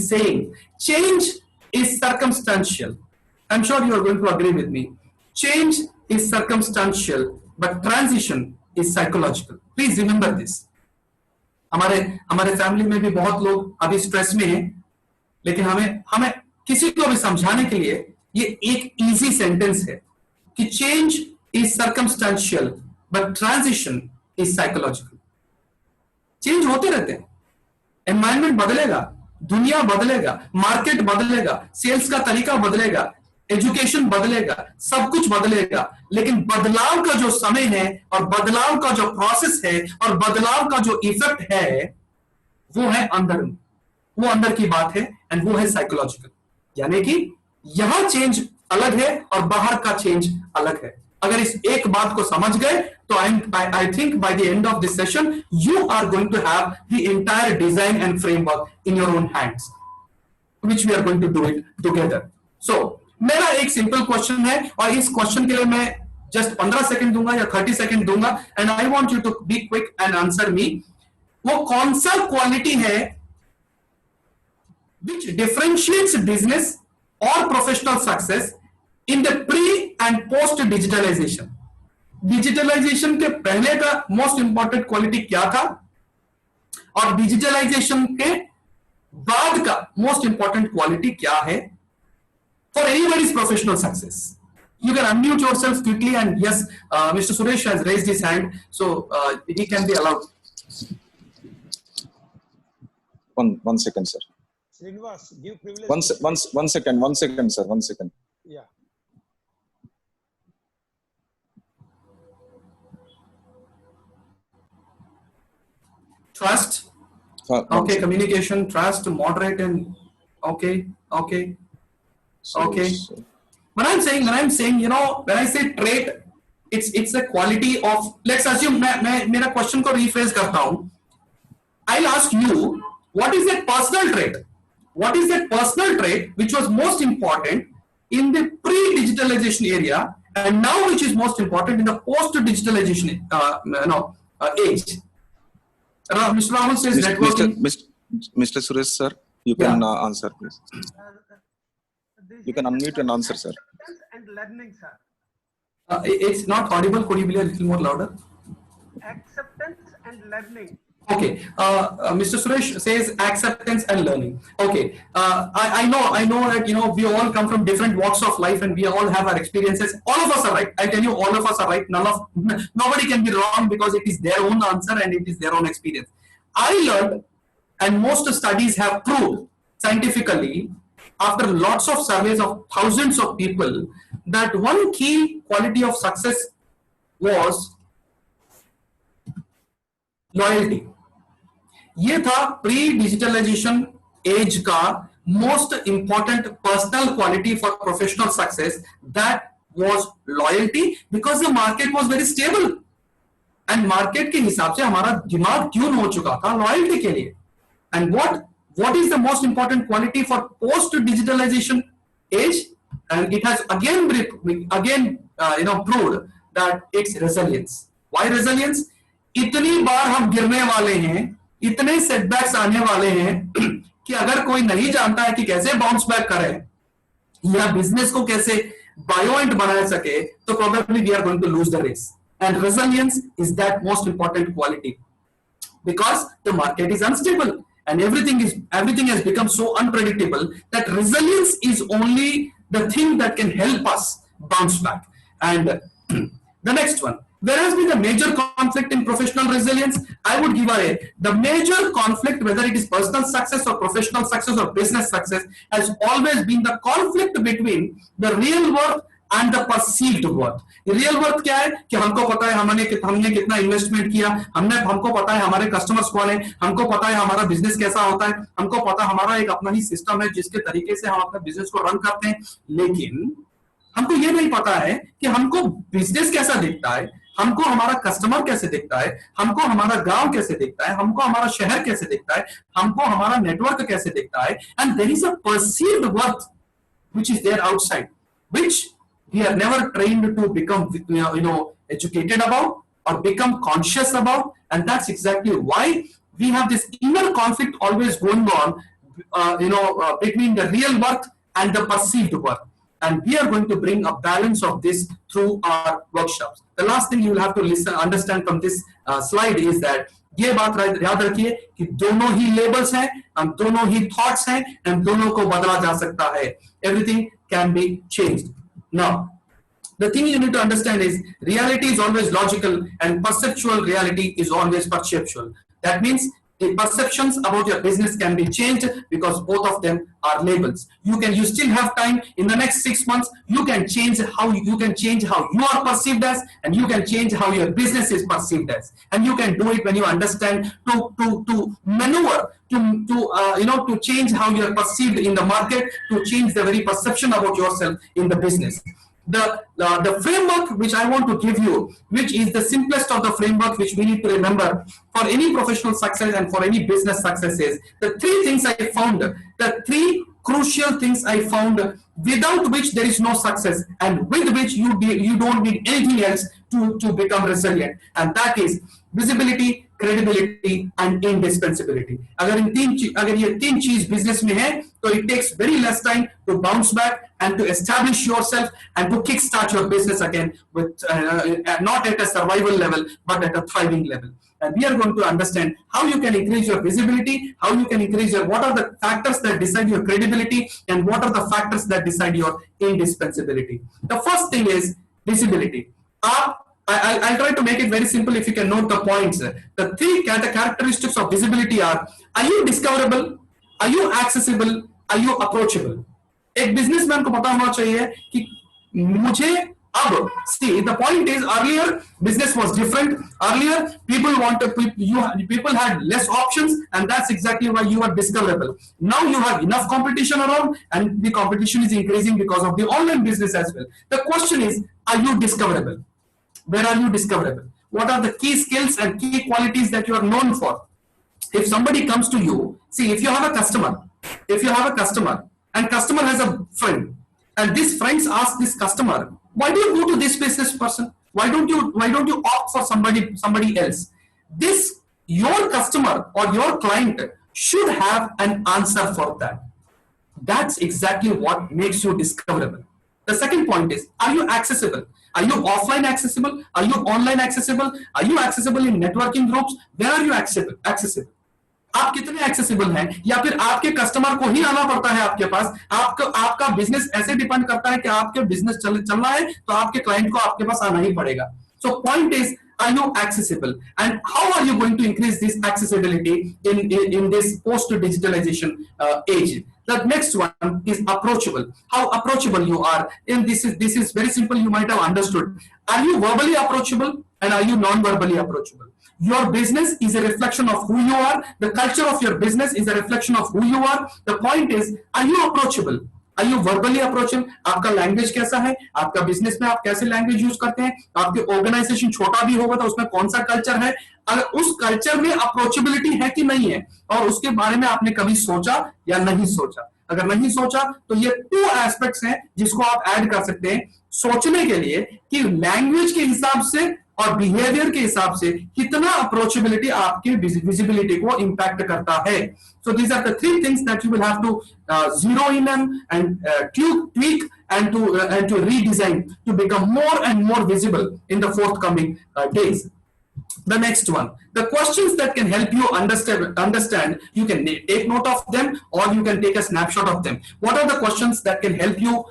saying. Change is circumstantial. I'm sure you are going to agree with me. Change is circumstantial, but transition is psychological. Please remember this. हमारे family में भी बहुत लोग अभी stress में हैं, लेकिन हमें किसी को भी समझाने के लिए ये एक इजी सेंटेंस है कि change is circumstantial but transition is psychological. Change होते रहते हैं, एनवायरनमेंट बदलेगा, दुनिया बदलेगा, मार्केट बदलेगा, सेल्स का तरीका बदलेगा, एजुकेशन बदलेगा, सब कुछ बदलेगा, लेकिन बदलाव का जो समय है और बदलाव का जो प्रोसेस है और बदलाव का जो इफेक्ट है वो है अंदर की बात है, एंड वो है साइकोलॉजिकल. यानी कि यहां चेंज अलग है और बाहर का चेंज अलग है. अगर इस एक बात को समझ गए तो I think by the end of this session you are going to have the entire design and framework in your own hands, which we are going to do it together. So मेरा एक simple question है और इस question के लिए मैं just 15 second दूंगा या 30 सेकंड दूंगा and I want you to be quick and answer me. वो कौन सा क्वालिटी है which differentiates business or professional success in the pre and post digitalization? Digitalization के पहले का मोस्ट इंपॉर्टेंट क्वालिटी क्या था और डिजिटलाइजेशन के बाद का मोस्ट इंपॉर्टेंट क्वालिटी क्या है for anybody's professional success? You can unmute yourself quickly, and yes, Mr. Suresh has raised his hand, so he can be allowed. One second, sir. Srinivas, give privilege. One second, sir. 1 second. Yeah. Trust. Okay, communication, trust, moderate, and okay. Okay. When I'm saying, you know, when I say trait, it's a quality of. Let's assume मैं मेरा question को rephrase करता हूँ. I'll ask you, what is that personal trait? What is that personal trait which was most important in the pre-digitalization area, and now which is most important in the post-digitalization age? Mr. Rahul says networking. Mr. Suresh, sir, you can answer, please. You can unmute and answer, sir. And learning, sir. It's not audible. Could you be a little more louder? Acceptance and learning. Okay. Mr. Suresh says acceptance and learning. Okay. I know that, you know, we all come from different walks of life and we all have our experiences. All of us are right. I tell you, all of us are right. Nobody can be wrong because it is their own answer and it is their own experience. I learned, and most studies have proved scientifically, after lots of surveys of thousands of people, that one key quality of success was loyalty. ये था pre-digitalization age का most important personal quality for professional success, that was loyalty, because the market was very stable and market के हिसाब से हमारा दिमाग tune हो चुका था loyalty के लिए. And what is the most important quality for post-digitalization age? And it has again proved that it's resilience. Why resilience? इतनी बार हम गिरने वाले हैं, इतने सेटबैक्स आने वाले हैं कि अगर कोई नहीं जानता है कि कैसे बाउंस बैक करें या बिजनेस को कैसे बायोएंट बना सके, तो probably we are going to lose the race. And resilience is that most important quality, because the market is unstable. And everything has become so unpredictable that resilience is only the thing that can help us bounce back. And the next one, there has been a major conflict in professional resilience. I would give the major conflict, whether it is personal success or professional success or business success, has always been the conflict between the real worth and the perceived worth. Real worth क्या है कि हमको पता है हमने कितना investment किया, हमको पता है हमारे कस्टमर्स कौन है, हमको पता है हमारा बिजनेस कैसा होता है, हमको पता हमारा एक अपना ही सिस्टम है जिसके तरीके से हम अपने बिजनेस को रन करते हैं. लेकिन हमको ये नहीं पता है कि हमको बिजनेस कैसा दिखता है, हमको हमारा कस्टमर कैसे दिखता है, हमको हमारा गांव कैसे दिखता है, हमको हमारा शहर कैसे दिखता है, हमको हमारा नेटवर्क कैसे दिखता है. And there is a perceived worth which is there outside, which we are never trained to become educated about or become conscious about. And that's exactly why we have this inner conflict always going on between the real worth and the perceived worth. And we are going to bring a balance of this through our workshops. The last thing you will have to understand from this slide is that ये बात याद रखिए कि दोनों ही labels हैं, हम दोनों ही thoughts हैं, हम दोनों को बदला जा सकता है. Everything can be changed. Now, the thing you need to understand is reality is always logical and perceptual reality is always perceptual. That means the perceptions about your business can be changed because both of them are labels. You still have time in the next 6 months. You can change how you are perceived as, and you can change how your business is perceived as. And you can do it when you understand to maneuver, to change how you are perceived in the market, to change the very perception about yourself in the business. The framework which I want to give you, which is the simplest of the framework which we need to remember for any professional success and for any business success, is the three things I found, the three crucial things I found without which there is no success and with which you don't need anything else to become resilient, and that is visibility, credibility and indispensability. अगर ये तीन चीज business में है तो it takes very less time to bounce back and to establish yourself and to kickstart your business again with not at a survival level but at a thriving level. And we are going to understand how you can increase your visibility, how you can increase your, what are the factors that decide your credibility and what are the factors that decide your indispensability. The first thing is visibility. I'll try to make it very simple if you can note the points. The three characteristics of visibility are you discoverable, are you accessible, are you approachable? एक businessman को पता होना चाहिए कि मुझे अब, see, the point is earlier business was different. Earlier people had less options and that's exactly why you are discoverable. Now you have enough competition around and the competition is increasing because of the online business as well. The question is, are you discoverable? Where are you discoverable? What are the key skills and key qualities that you are known for? If somebody comes to you, see, if you have a customer and customer has a friend and this friends ask this customer, why do you go to this business person? Why don't you opt for somebody else? This, your customer or your client should have an answer for that. That's exactly what makes you discoverable. The second point is, are you accessible? Are you offline accessible? Are you online accessible? Are you accessible in networking groups? Where are you accessible? आप कितने accessible हैं, या फिर आपके customer को ही आना पड़ता है आपके पास? आपका बिजनेस ऐसे डिपेंड करता है कि आपके बिजनेस चल रहा है तो आपके क्लाइंट को आपके पास आना ही पड़ेगा. So point is, are you accessible, and how are you going to increase this accessibility in this post-digitalization age? The next one is approachable. How approachable you are. And this is very simple. You might have understood. Are you verbally approachable and are you non-verbally approachable? Your business is a reflection of who you are. The culture of your business is a reflection of who you are. The point is, are you approachable? Are you verbally approachable? आपका language कैसा है? आपका business में आप कैसे language use करते हैं? आपके ऑर्गेनाइजेशन छोटा भी होगा तो उसमें कौन सा कल्चर है? अगर उस कल्चर में अप्रोचेबिलिटी है कि नहीं है, और उसके बारे में आपने कभी सोचा या नहीं सोचा? अगर नहीं सोचा तो ये 2 एस्पेक्ट्स हैं जिसको आप ऐड कर सकते हैं सोचने के लिए कि लैंग्वेज के हिसाब से और बिहेवियर के हिसाब से कितना अप्रोचेबिलिटी आपके विजिबिलिटी को इंपैक्ट करता है. So these are the 3 things that you will have to zero in and tweak and to redesign to become more and more visible in the forthcoming days. The next one, the questions that can help you understand, you can take note of them or you can take a snapshot of them. What are the questions that can help you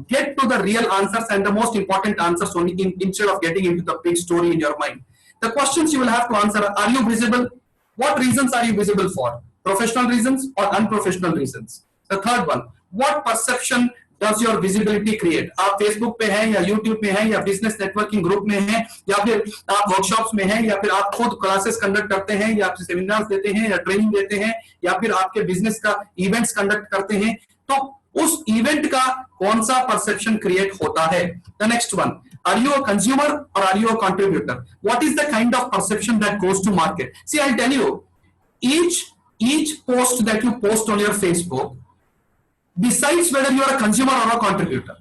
get to the real answers and the most important answers only instead of getting into the big story in your mind? The questions you will have to answer are you visible? What reasons are you visible for? Professional reasons or unprofessional reasons? The third one, what perception does your visibility create? आप Facebook पे हैं या YouTube में हैं या business networking group में हैं या फिर आप वर्कशॉप्स में हैं या फिर आप खुद क्लासेस कंडक्ट करते हैं या आप सेमिनार्स देते हैं या ट्रेनिंग देते हैं या फिर आपके बिजनेस का इवेंट्स कंडक्ट करते हैं, तो उस इवेंट का कौन सा परसेप्शन क्रिएट होता है? The next one, are you a consumer or are you a contributor? What is the kind of perception that goes to market? See, I'll tell you, each post that you post on your Facebook decides whether you are a consumer or a contributor.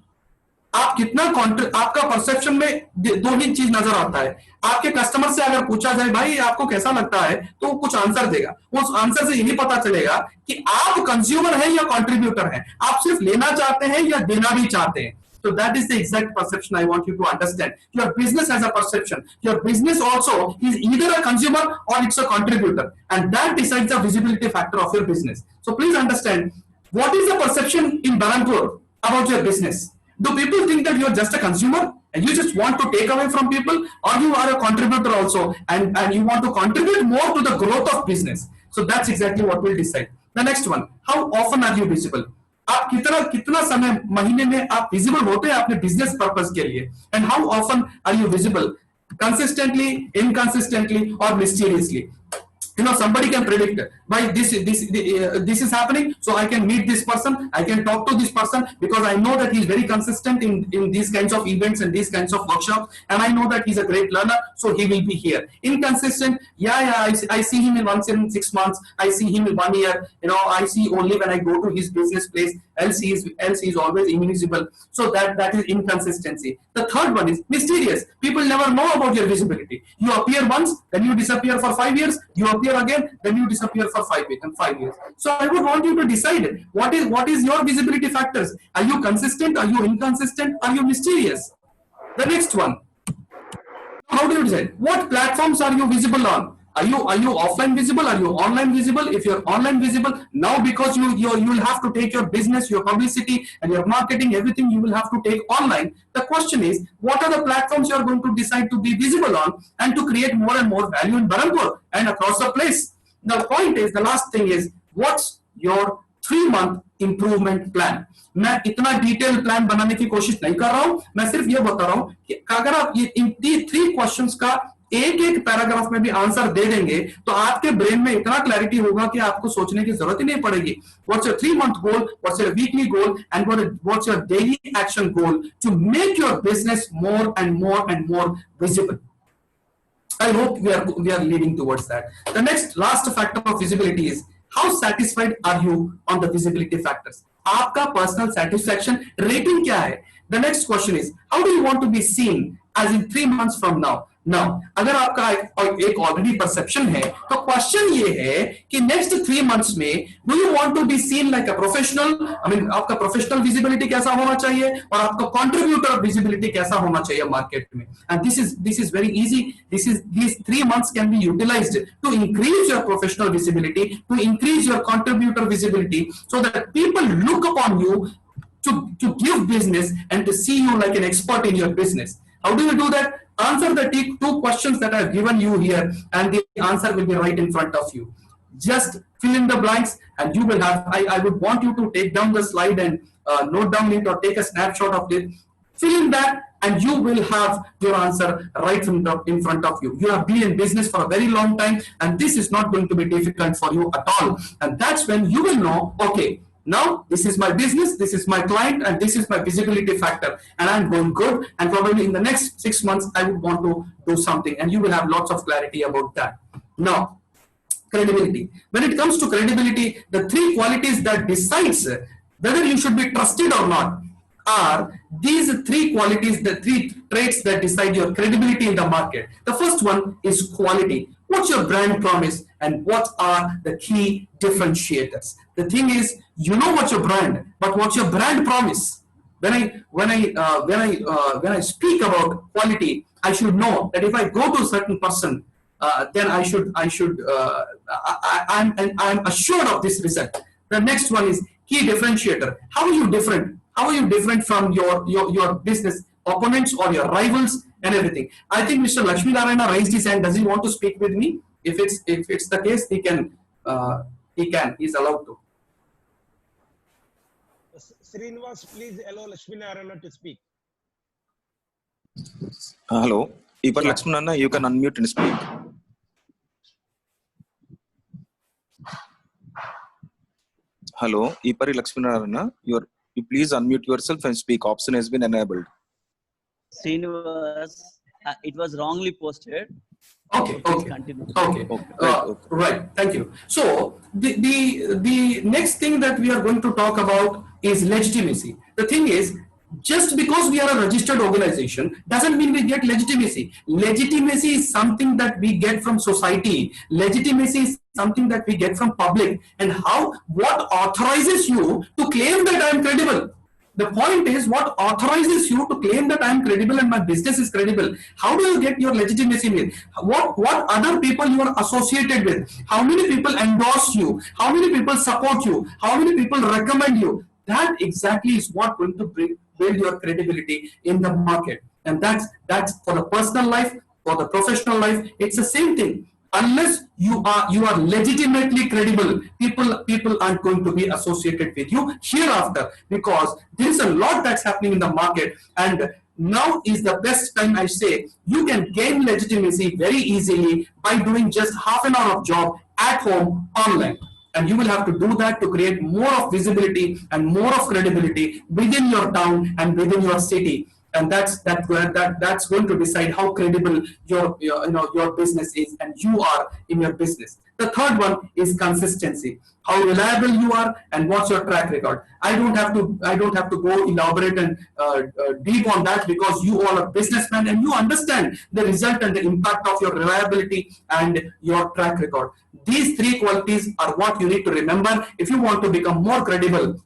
आप कितना आपका perception में 2 ही चीज नजर आता है. आपके customer से अगर पूछा जाए भाई आपको कैसा लगता है, तो कुछ आंसर देगा. उस आंसर से यही पता चलेगा कि आप कंज्यूमर हैं या कंट्रीब्यूटर हैं, आप सिर्फ लेना चाहते हैं या देना भी चाहते हैं. So that is the exact perception I want you to understand. Your business has a perception. Your business also is either a consumer or it's a contributor, and that decides the visibility factor of your business. So please understand, what is the perception in Berhampur about your business? Do people think that you are just a consumer and you just want to take away from people, or you are a contributor also and you want to contribute more to the growth of business? So that's exactly what will decide. The next one, how often are you visible? आप कितना समय महीने में आप visible होते हैं अपने business purpose के लिए, and how often are you visible? Consistently, inconsistently or mysteriously? You know, somebody can predict by this is happening, so I can meet this person, I can talk to this person, because I know that he's very consistent in these kinds of events and these kinds of workshops, and I know that he's a great learner, so he will be here. Inconsistent, I see him in once in 6 months, I see him in 1 year, you know, I see only when I go to his business place, else he is always invisible. So that is inconsistency. The third one is mysterious. People never know about your visibility. You appear once, then you disappear for 5 years, you appear again, then you disappear for 5 years. So I would want you to decide what is your visibility factors. Are you consistent? Are you inconsistent? Are you mysterious? The next one. How do you decide? What platforms are you visible on? Are you offline visible? Are you online visible? If you're online visible, now because you will have to take your business, your publicity, and your marketing, everything you will have to take online. The question is, what are the platforms you are going to decide to be visible on and to create more and more value in Berhampur and across the place? The point is, the last thing is, what's your 3-month improvement plan? मैं इतना detail plan बनाने की कोशिश नहीं कर रहा हूं, मैं सिर्फ ये बता रहा हूं कि अगर आप ये इन 3 क्वेश्चंस का एक पैराग्राफ में भी आंसर दे देंगे तो आपके ब्रेन में इतना क्लैरिटी होगा कि आपको सोचने की जरूरत ही नहीं पड़ेगी. What's your 3-month goal? What's your weekly goal? And what's your daily action goal to make your business more and more visible? I hope we are leading towards that. The last factor of visibility is, how satisfied are you on the visibility factors? आपका personal satisfaction rating क्या है? The next question is, how do you want to be seen as in 3 months from now? Now, अगर आपका एक already perception है, तो question ये है कि नेक्स्ट 3 मंथ्स में do you want to be seen like a professional? I mean, आपका प्रोफेशनल विजिबिलिटी कैसा होना चाहिए और आपका कंट्रीब्यूटर विजिबिलिटी कैसा होना चाहिए मार्केट में. And this is very easy. these 3 months can be utilized to increase your professional visibility, to increase your contributor visibility, so that people look upon you to give business and to see you like an expert in your business. How do you do that? Answer the 2 questions that I've given you here, and the answer will be right in front of you. Just fill in the blanks, and you will have. I would want you to take down the slide and note down it, or take a snapshot of it. Fill in that, and you will have your answer right in front of you. You have been in business for a very long time, and this is not going to be difficult for you at all. And that's when you will know, okay, now this is my business, this is my client, and this is my visibility factor, and I'm going good, and probably in the next 6 months I would want to do something, and you will have lots of clarity about that. Now, credibility. When it comes to credibility, the 3 qualities that decides whether you should be trusted or not are these 3 qualities, the 3 traits that decide your credibility in the market. The first one is quality. What's your brand promise, and what are the key differentiators? The thing is, you know what's your brand, but what's your brand promise? When I speak about quality, I should know that if I go to a certain person, then I'm assured of this result. The next one is key differentiator. How are you different? How are you different from your business opponents or your rivals and everything? I think Mr. Lakshmi Narayana raised his hand. Does he want to speak with me? If it's the case, he can. He's allowed to. Srinivas, please allow Lakshmi Narayana to speak. Hello, Ipar Lakshmi Narayana, you can unmute and speak. Hello, Ipari Lakshmi Narayana, you please unmute yourself and speak. Option has been enabled. Srinivas, it was wrongly posted. Okay. Right. Thank you. So the next thing that we are going to talk about is legitimacy. The thing is, just because we are a registered organization doesn't mean we get legitimacy. Legitimacy is something that we get from society. Legitimacy is something that we get from public. And what authorizes you to claim that I am credible? The point is, what authorizes you to claim that I am credible and my business is credible? How do you get your legitimacy with? What other people you are associated with? How many people endorse you? How many people support you? How many people recommend you? That exactly is what going to build your credibility in the market. And that's for the personal life, for the professional life. It's the same thing. Unless you are legitimately credible, people aren't going to be associated with you hereafter, because there is a lot that's happening in the market, and now is the best time, I say. You can gain legitimacy very easily by doing just half an hour of job at home online. And you will have to do that to create more of visibility and more of credibility within your town and within your city. And that's going to decide how credible your business is and you are in your business. The third one is consistency. How reliable you are and what's your track record. I don't have to go elaborate and deep on that, because you all are businessmen and you understand the result and the impact of your reliability and your track record. These three qualities are what you need to remember if you want to become more credible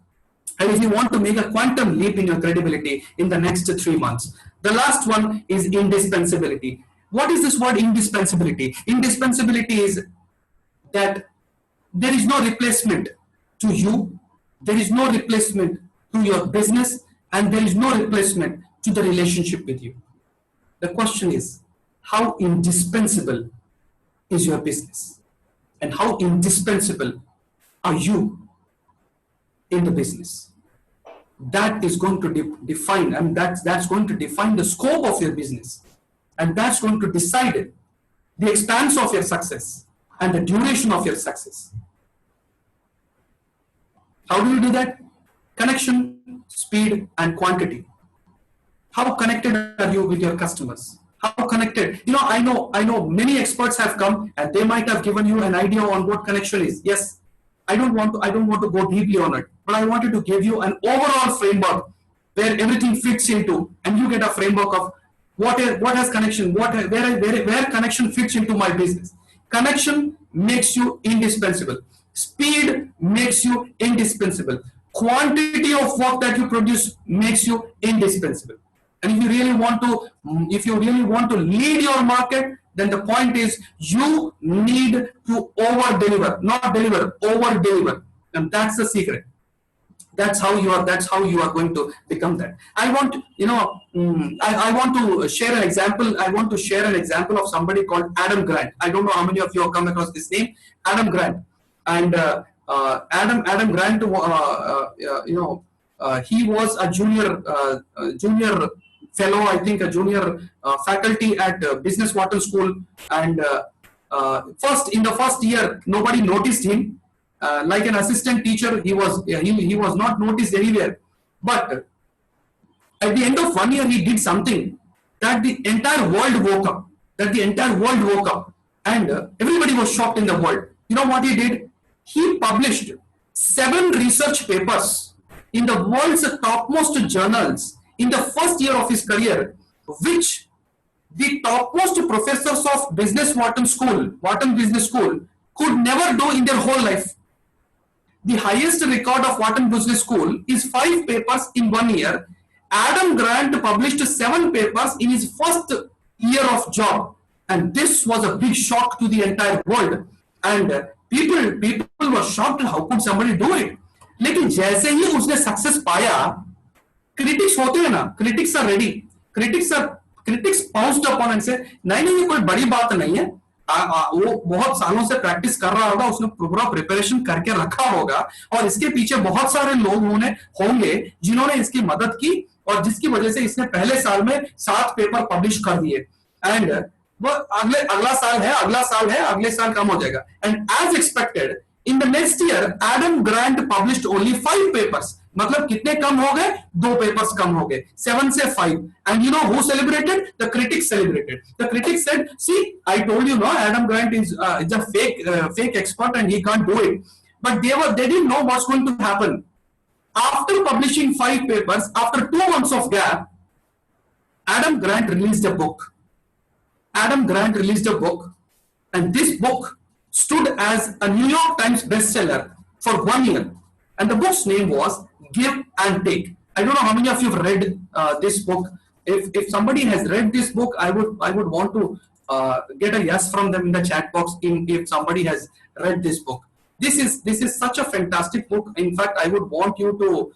and if you want to make a quantum leap in your credibility in the next 3 months. The last one is indispensability. What is this word indispensability? Indispensability is that there is no replacement to you, there is no replacement to your business, and there is no replacement to the relationship with you. The question is, how indispensable is your business? And how indispensable are you in the business? That is going to define, and that's going to define the scope of your business. And that's going to decide the expanse of your success and the duration of your success. How do you do that? Connection, speed, and quantity. How connected are you with your customers? How connected? I know many experts have come and they might have given you an idea on what connection is. Yes, I don't want to go deeply on it, but I wanted to give you an overall framework where everything fits into, and you get a framework of what has connection, where connection fits into my business. Connection makes you indispensable. Speed makes you indispensable. Quantity of work that you produce makes you indispensable. And if you really want to lead your market, then the point is you need to over-deliver, not deliver, over-deliver. And that's the secret. That's how you are going to become that. I want to share an example. I want to share an example of somebody called Adam Grant. I don't know how many of you have come across this name, Adam Grant. And Adam Grant, he was a junior fellow, I think a junior faculty at Business Wharton School. And in the first year, nobody noticed him. Like an assistant teacher, he was not noticed anywhere. But at the end of 1 year, he did something that the entire world woke up. And everybody was shocked in the world. You know what he did? He published 7 research papers in the world's topmost journals in the first year of his career, which the topmost professors of Wharton Business School, could never do in their whole life. The highest record of Wharton Business School is 5 papers in 1 year. Adam Grant published 7 papers in his first year of job. And this was a big shock to the entire world. And people were shocked, how could somebody do it? लेकिन जैसे ही उसने success पाया, critics होते हैं ना, critics are ready, critics pounced upon and से नहीं ये कोई बड़ी बात नहीं है, वो बहुत सालों से प्रैक्टिस कर रहा होगा, उसने पूरा प्रिपरेशन करके रखा होगा और इसके पीछे बहुत सारे लोग होंगे जिन्होंने इसकी मदद की और जिसकी वजह से इसने पहले साल में 7 पेपर पब्लिश कर दिए. एंड वो अगला साल है, अगले साल कम हो जाएगा. And as expected in the next year Adam Grant published only 5 papers. मतलब कितने कम हो गए? 2 पेपर्स कम हो गए, 7 से 5. And you know who celebrated? The critics celebrated. The critics said, see, I told you, no, Adam Grant is a fake expert and he can't do it. But they didn't know what's going to happen. After publishing 5 papers, after 2 months of gap, Adam Grant released a book. And this book stood as a New York Times bestseller for 1 year. And the book's name was Give and Take. I don't know how many of you have read this book. If somebody has read this book, I would want to get a yes from them in the chat box if somebody has read this book. This is such a fantastic book. In fact, I would want you to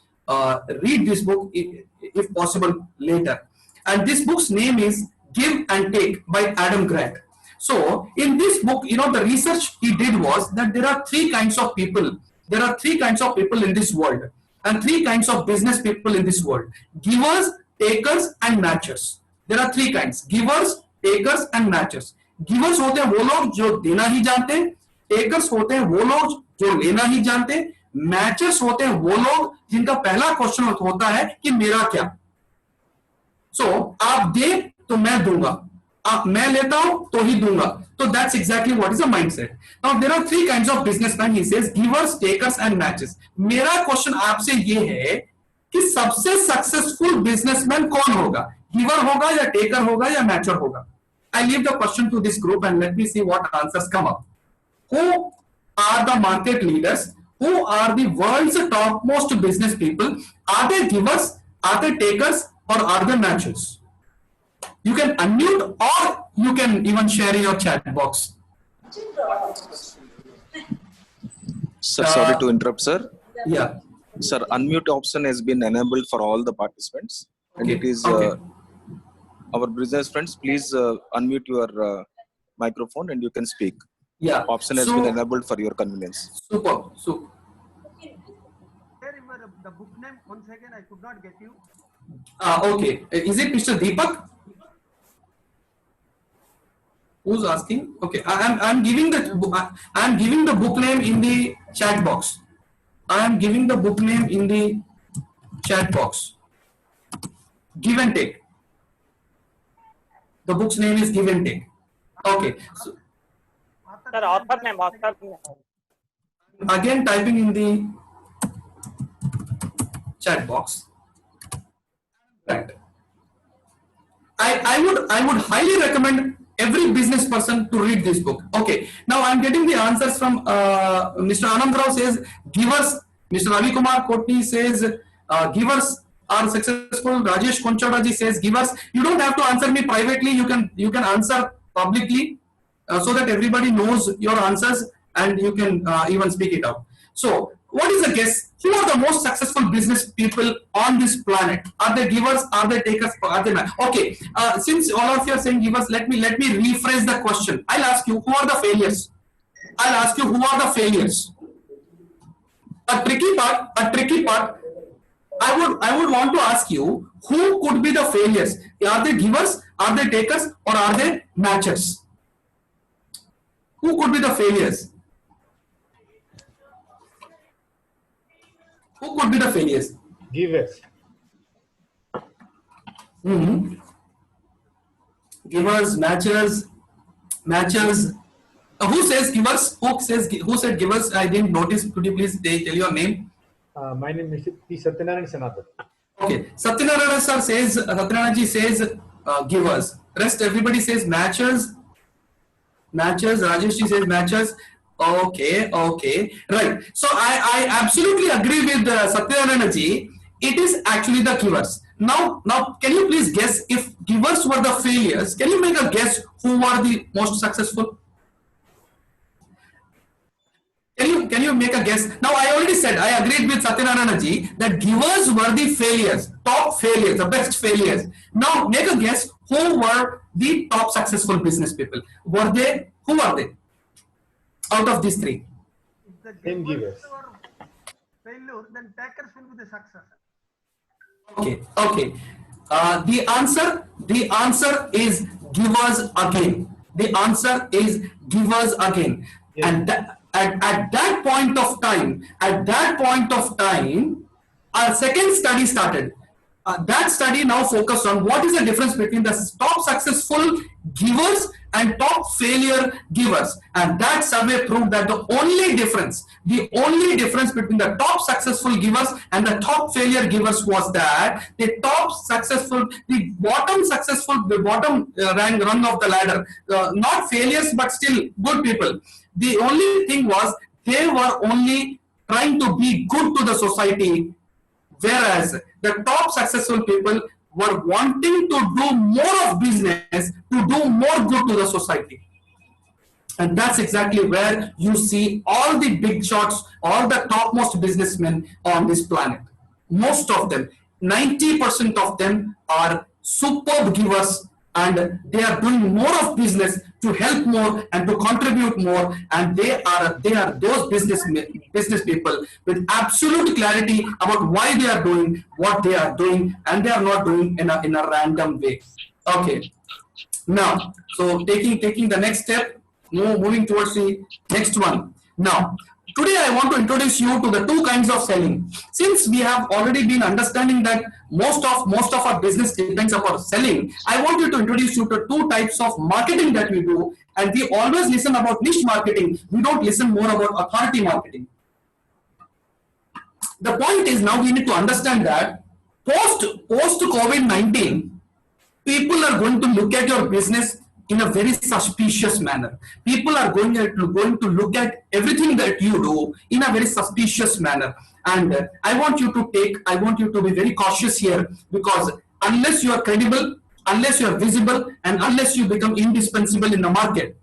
read this book if possible later. And this book's name is Give and Take by Adam Grant. So in this book, the research he did was that there are 3 kinds of people. There are 3 kinds of people in this world and 3 kinds of business people in this world: givers, takers and matchers. There are three kinds: givers, takers and matchers. Givers होते हैं वो लोग जो देना ही जानते हैं, takers होते हैं वो लोग जो लेना ही जानते हैं, matchers होते हैं वो लोग जिनका पहला क्वेश्चन होता है कि मेरा क्या. So आप दे तो मैं दूंगा, आप मैं लेता हूं तो ही दूंगा. So that's exactly what is a mindset. Now there are three kinds of businessmen. He says givers, takers and matchers. मेरा क्वेश्चन आपसे ये है कि सबसे सक्सेसफुल बिजनेसमैन कौन होगा? गिवर होगा या टेकर होगा या मैचर होगा? I leave the question to this group and let me see what answers come up. Who are the market leaders? Who are the world's topmost business people? Are they givers? Are they takers? Or are they matchers? You can unmute or you can even share in your chat box. Sir, sorry to interrupt, sir. Yeah. Sir, unmute option has been enabled for all the participants, and Okay. it is our business friends. Please unmute your microphone and you can speak. Yeah. Option has been enabled for your convenience. Super. Super. Where were the book name? Once again, I could not get you. Okay. Is it Mr. Deepak? Who's asking? Okay. I'm giving the book name in the chat box. I am giving the book name in the chat box. Give and Take. The book's name is Give and Take. Okay. So, Sir, author name. again typing in the chat box. Right. I would highly recommend every business person to read this book. Okay. Now I'm getting the answers from Mr. Anand Rao says givers. Mr. Ravi Kumar Kotni says givers are successful. Rajesh Konchadaji says givers. You don't have to answer me privately. You can answer publicly so that everybody knows your answers and you can even speak it out. So what is the guess? Who are the most successful business people on this planet? Are they givers? Are they takers? Are they not? Okay. Since all of you are saying givers, let me rephrase the question. I'll ask you, who are the failures? I'll ask you, who are the failures? A tricky part. I would want to ask you, who could be the failures? Are they givers? Are they takers? Or are they matchers? Who could be the failures? Who could be the failures? Givers. Givers, matchers. Who says givers? Who said givers? I didn't notice. Could you please tell your name? My name is P. Satyanarayan Sanathan. Okay. Satyanarayan sir says, Satyanarayan says givers. Rest everybody says matchers. Rajesh ji says matchers. Okay. Right. So I absolutely agree with Satyanarayan ji. It is actually the givers. Now, can you please guess if givers were the failures? Can you make a guess who were the most successful? Can you make a guess? Now, I already said, I agreed with Satyanarayan ji that givers were the failures, top failures, the best failures. Now, make a guess who were the top successful business people. Who are they? Out of these three? If the Same givers givers. were failure, then takers will be the success. Okay. The answer is givers again. The answer is givers again. Yes. And at that point of time, our second study started. That study now focused on what is the difference between the top successful givers and top failure givers. And that survey proved that the only difference between the top successful givers and the top failure givers was that the bottom rung of the ladder, not failures but still good people. The only thing was they were only trying to be good to the society, whereas the top successful people were wanting to do more of business, to do more good to the society. And that's exactly where you see all the big shots, all the topmost businessmen on this planet. Most of them, 90% of them are superb givers and they are doing more of business to help more and to contribute more, and they are those business people with absolute clarity about why they are doing what they are doing, and they are not doing in a random way. Okay, now so taking the next step, moving towards the next one. Now today I want to introduce you to the two kinds of selling. Since we have already been understanding that most of our business depends upon selling, I want you to introduce you to two types of marketing that we do. And we always listen about niche marketing. We don't listen more about authority marketing. The point is, now we need to understand that post COVID-19, people are going to look at your business in a very suspicious manner. People are going to look at everything that you do in a very suspicious manner. And I want you to be very cautious here, because unless you are credible, unless you are visible, and unless you become indispensable in the market,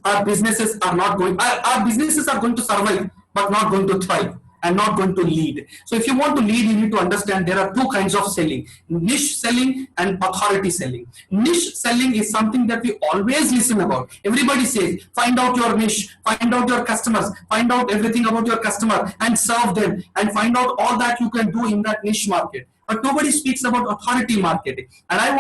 our businesses are going to survive, but not going to thrive and not going to lead. So if you want to lead, you need to understand there are two kinds of selling: niche selling and authority selling. Niche selling is something that we always listen about. Everybody says, find out your niche, find out your customers, find out everything about your customer and serve them, and find out all that you can do in that niche market. But nobody speaks about authority marketing. And I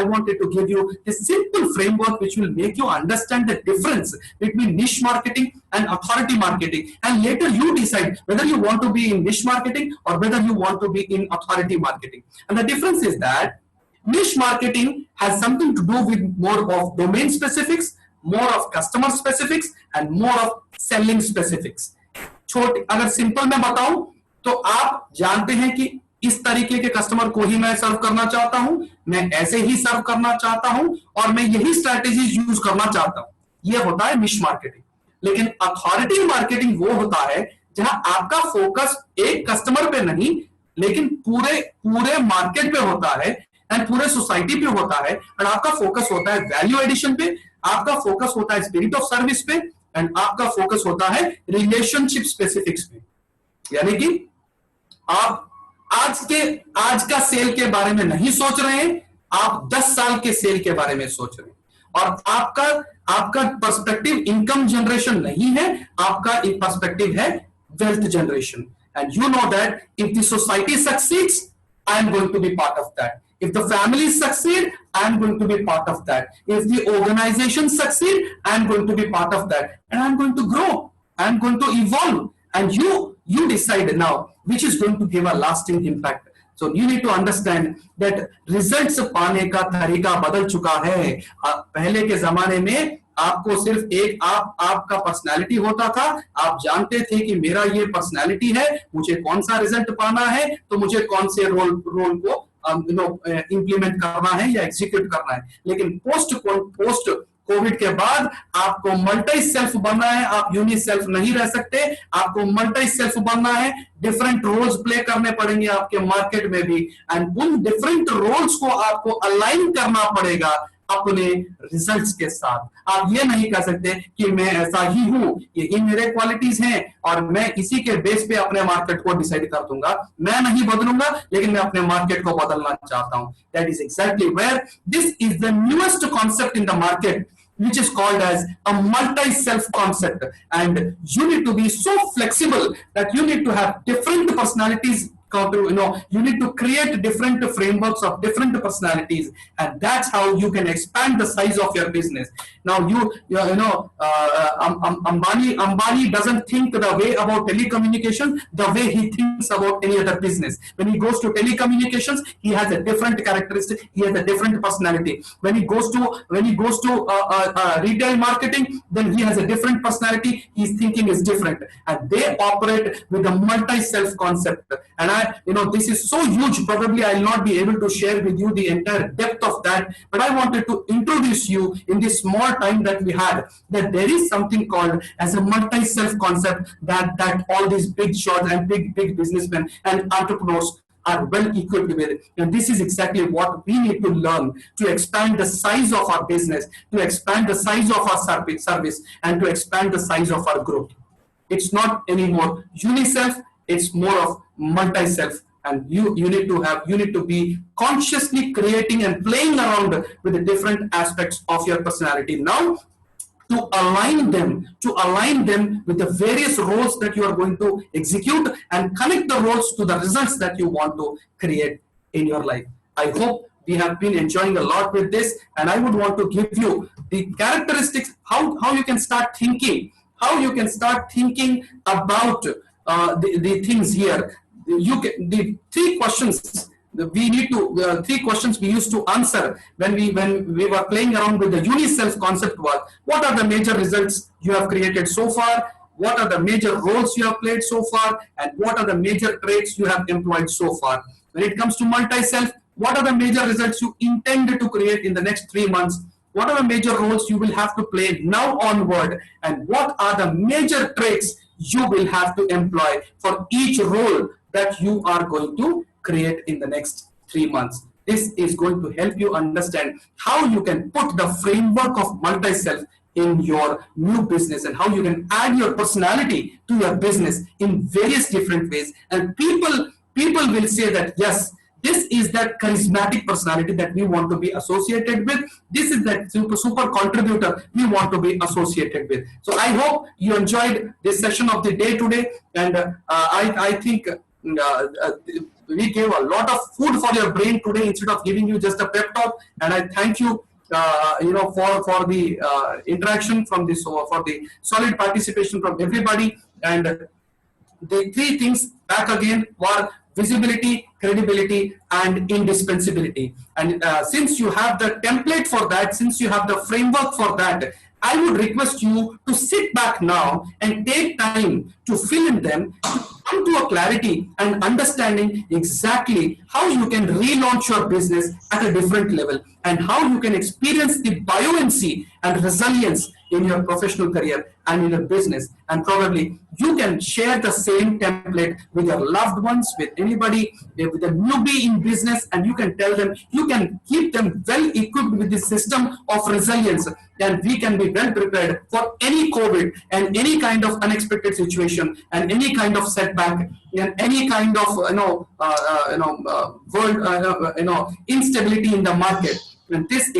wanted to give you a simple framework which will make you understand the difference between niche marketing and authority marketing. And later you decide whether you want to be in niche marketing or whether you want to be in authority marketing. And the difference is that niche marketing has something to do with more of domain specifics, more of customer specifics, and more of selling specifics. अगर simple में बताऊं तो आप जानते हैं कि इस तरीके के कस्टमर को ही मैं सर्व करना चाहता हूं, मैं ऐसे ही सर्व करना चाहता हूं, और मैं यही स्ट्रैटेजी यूज करना चाहता हूं। यह होता है निश मार्केटिंग। लेकिन अथॉरिटी मार्केटिंग वो होता है जहां आपका फोकस एक कस्टमर पे नहीं, लेकिन पूरे मार्केट पे होता है एंड पूरे सोसाइटी पे होता है, और आपका फोकस होता है वैल्यू एडिशन पे, आपका फोकस होता है स्पिरिट ऑफ सर्विस पे, एंड आपका फोकस होता है रिलेशनशिप स्पेसिफिक्स पे। यानी कि आप आज का सेल के बारे में नहीं सोच रहे हैं, आप 10 साल के सेल के बारे में सोच रहे हैं, और आपका पर्सपेक्टिव इनकम जनरेशन नहीं है, आपका पर्सपेक्टिव है wealth generation. And you know that if the society succeeds, I am going to be part of that. If the families succeed, I am going to be part of that. If the organizations succeed, I am going to be part of that. And I am going to grow. I am going to evolve. And you decide now which is going to give a lasting impact. So you need to understand that results पाने का तरीका बदल चुका है। पहले के जमाने में आपको सिर्फ एक आपका पर्सनालिटी होता था, आप जानते थे कि मेरा ये पर्सनालिटी है, मुझे कौन सा रिजल्ट पाना है, तो मुझे कौन से रोल को इंप्लीमेंट करना है या एग्जीक्यूट करना है। लेकिन पोस्ट कोविड के बाद आपको मल्टी सेल्फ बनना है, आप यूनिक सेल्फ नहीं रह सकते, आपको मल्टी सेल्फ बनना है, डिफरेंट रोल्स प्ले करने पड़ेंगे आपके मार्केट में भी, एंड उन डिफरेंट रोल्स को आपको अलाइन करना पड़ेगा अपने रिजल्ट्स के साथ। आप ये नहीं कह सकते कि मैं ऐसा ही हूं, यही मेरे क्वालिटीज हैं और मैं इसी के बेस पे अपने मार्केट को डिसाइड कर दूंगा। मैं नहीं बदलूंगा, लेकिन मैं अपने मार्केट को बदलना चाहता हूं। That is exactly where this is the newest concept in the market, which is called as a multi-self concept. And you need to be so flexible that you need to have different personalities. You need to create different frameworks of different personalities, and that's how you can expand the size of your business. Now Ambani doesn't think the way about telecommunications the way he thinks about any other business. When he goes to telecommunications, he has a different characteristic, he has a different personality. When he goes to retail marketing, then he has a different personality, his thinking is different, and they operate with a multi-self concept. And this is so huge, probably I'll not be able to share with you the entire depth of that, but I wanted to introduce you in this small time that we had, that there is something called as a multi-self concept that all these big shots and big businessmen and entrepreneurs are well equipped with. And this is exactly what we need to learn to expand the size of our business, to expand the size of our service, and to expand the size of our growth. It's not anymore uniself, it's more of multi-self and you need to be consciously creating and playing around with the different aspects of your personality now, to align them with the various roles that you are going to execute, and connect the roles to the results that you want to create in your life. I hope we have been enjoying a lot with this, and I would want to give you the characteristics, how you can start thinking, about the things here. The three questions three questions we used to answer when we were playing around with the UniSelf concept was: what are the major results you have created so far? What are the major roles you have played so far? And what are the major traits you have employed so far? When it comes to multi-self, what are the major results you intend to create in the next 3 months? What are the major roles you will have to play now onward? And what are the major traits you will have to employ for each role that you are going to create in the next 3 months? This is going to help you understand how you can put the framework of multi-self in your new business, and how you can add your personality to your business in various different ways. And people will say that, yes, this is that charismatic personality that we want to be associated with. This is that super contributor we want to be associated with. So I hope you enjoyed this session of the day today, and I think we gave a lot of food for your brain today instead of giving you just a pep talk. And I thank you, for the interaction from this, for the solid participation from everybody. And the three things back again were visibility, credibility, and indispensability. And since you have the template for that, since you have the framework for that, I would request you to sit back now and take time to fill in them, to come to a clarity and understanding exactly how you can relaunch your business at a different level, and how you can experience the buoyancy and resilience in your professional career and in your business. And probably you can share the same template with your loved ones, with anybody, with a newbie in business, and you can tell them, you can keep them well equipped with this system of resilience, and we can be well prepared for any COVID and any kind of unexpected situation and any kind of setback and any kind of world instability in the market. And this is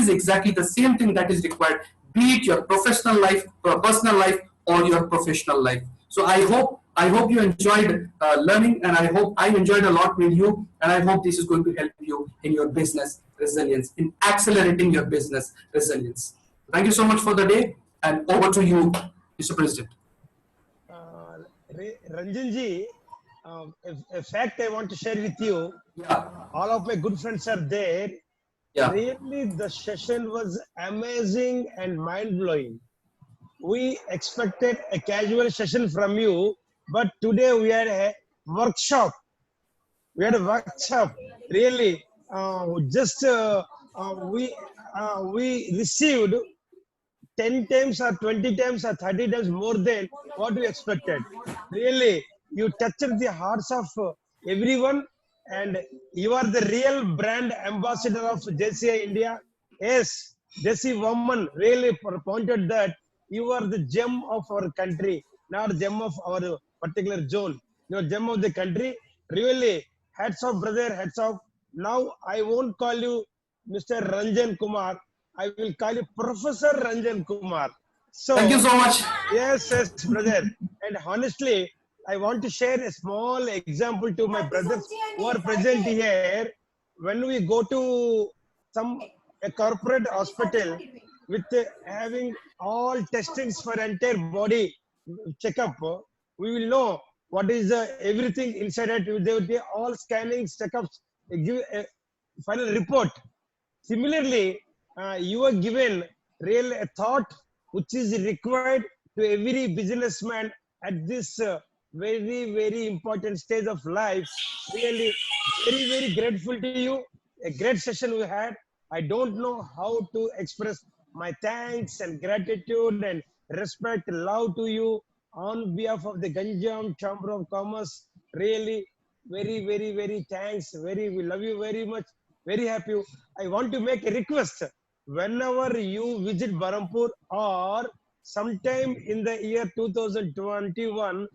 exactly the same thing that is required, be it your professional life, or personal life, or your professional life. So I hope you enjoyed learning, and I hope I enjoyed a lot with you, and I hope this is going to help you in your business resilience, in accelerating your business resilience. Thank you so much for the day, and over to you, Mr. President. Ranjanji, a fact I want to share with you. Yeah. All of my good friends are there. Yeah. Really, the session was amazing and mind-blowing. We expected a casual session from you, but today we had a workshop. Really, we received 10 times or 20 times or 30 times more than what we expected. Really, you touched the hearts of everyone, and you are the real brand ambassador of JCI India. Yes, JC woman really pointed that you are the gem of our country, not gem of our particular zone. You are gem of the country. Really, hats off, brother, hats off. Now I won't call you Mr. Ranjan Kumar. I will call you Professor Ranjan Kumar. So thank you so much. Yes, brother. And honestly, I want to share a small example to my brothers who are present here. When we go to a corporate hospital with having all testings for entire body checkup, we will know what is everything inside it. They will be all scannings, checkups, give a final report. Similarly, you are given real a thought which is required to every businessman at this very, very important stage of life. Really, very, very grateful to you. A great session we had. I don't know how to express my thanks and gratitude and respect, love to you on behalf of the Ganjam Chamber of Commerce. Really, very, very, very thanks. We love you very much. Very happy. I want to make a request. Whenever you visit Berhampur or sometime in the year 2021,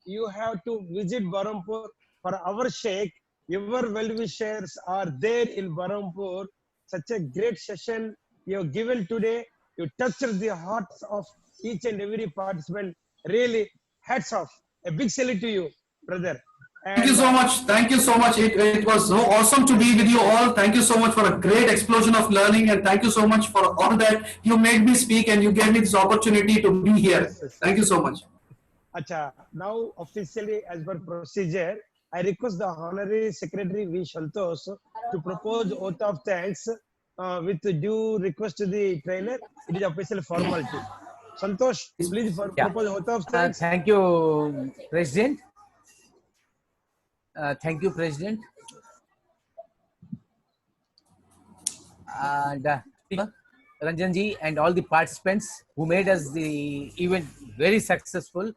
you have to visit Berhampur for our sake, your well-wishers are there in Berhampur. Such a great session you have given today. You touched the hearts of each and every participant. Really, hats off. A big salute to you, brother. Thank you so much. Thank you so much. It was so awesome to be with you all. Thank you so much for a great explosion of learning, and thank you so much for all that you made me speak and you gave me this opportunity to be here. Thank you so much. Acha, now officially as per procedure, I request the Honorary Secretary V. Santosh to propose oath of thanks with due request to the trainer. It is official formality. Santosh, please propose oath of thanks. Thank you, President. Thank you, President. And Ranjanji and all the participants who made us the event very successful.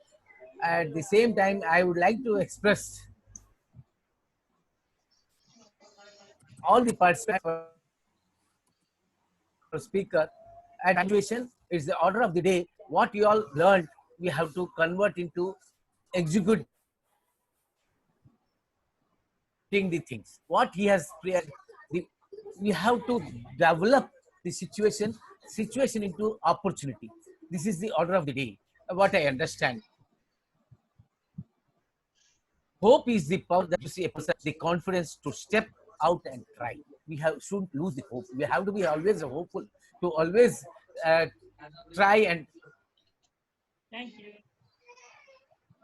At the same time, I would like to express all the participants for speaker and graduation is the order of the day. What you all learned, we have to convert into executing the things. What he has created, we have to develop the situation into opportunity. This is the order of the day, what I understand. Hope is the power that you see a person, the confidence to step out and try. We shouldn't lose the hope. We have to be always hopeful, to always try and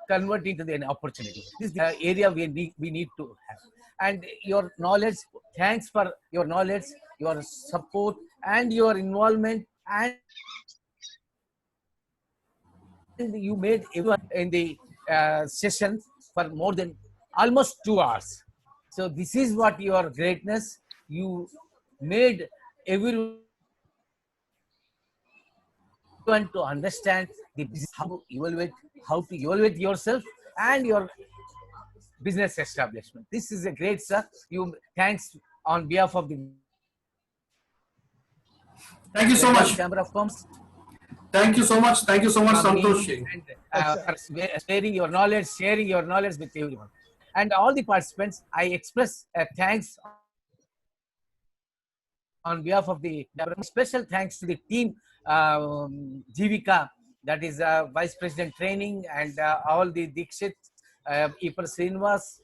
convert into an opportunity. This is the area we need to have. And your knowledge, thanks for your knowledge, your support, and your involvement, and you made everyone in the session for more than almost 2 hours. So this is what your greatness. You made everyone to understand the business, how to evaluate yourself and your business establishment. This is a great, sir. You thanks on behalf of the. Thank you so much. Chamber of Commerce. Thank you so much. Thank you so much, Santosh. And sharing your knowledge with everyone. And all the participants, I express thanks on behalf of the special thanks to the team, Jivika, that is Vice President Training, and all the Dikshit, Ipar Srinivas,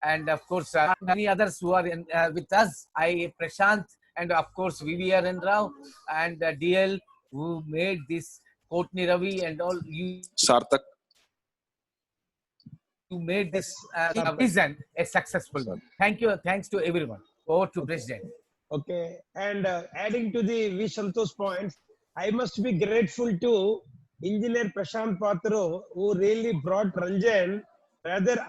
and of course many others who are with us. Prashant, and of course Vivian Rao, and DL, who made this Kotni Ravi, and all you. Sarthak. You made this vision a successful one. Thank you. Thanks to everyone. Over to President. Okay, and adding to the V. Santosh points, I must be grateful to Engineer Prashant Patro, who really brought Ranjan. Rather,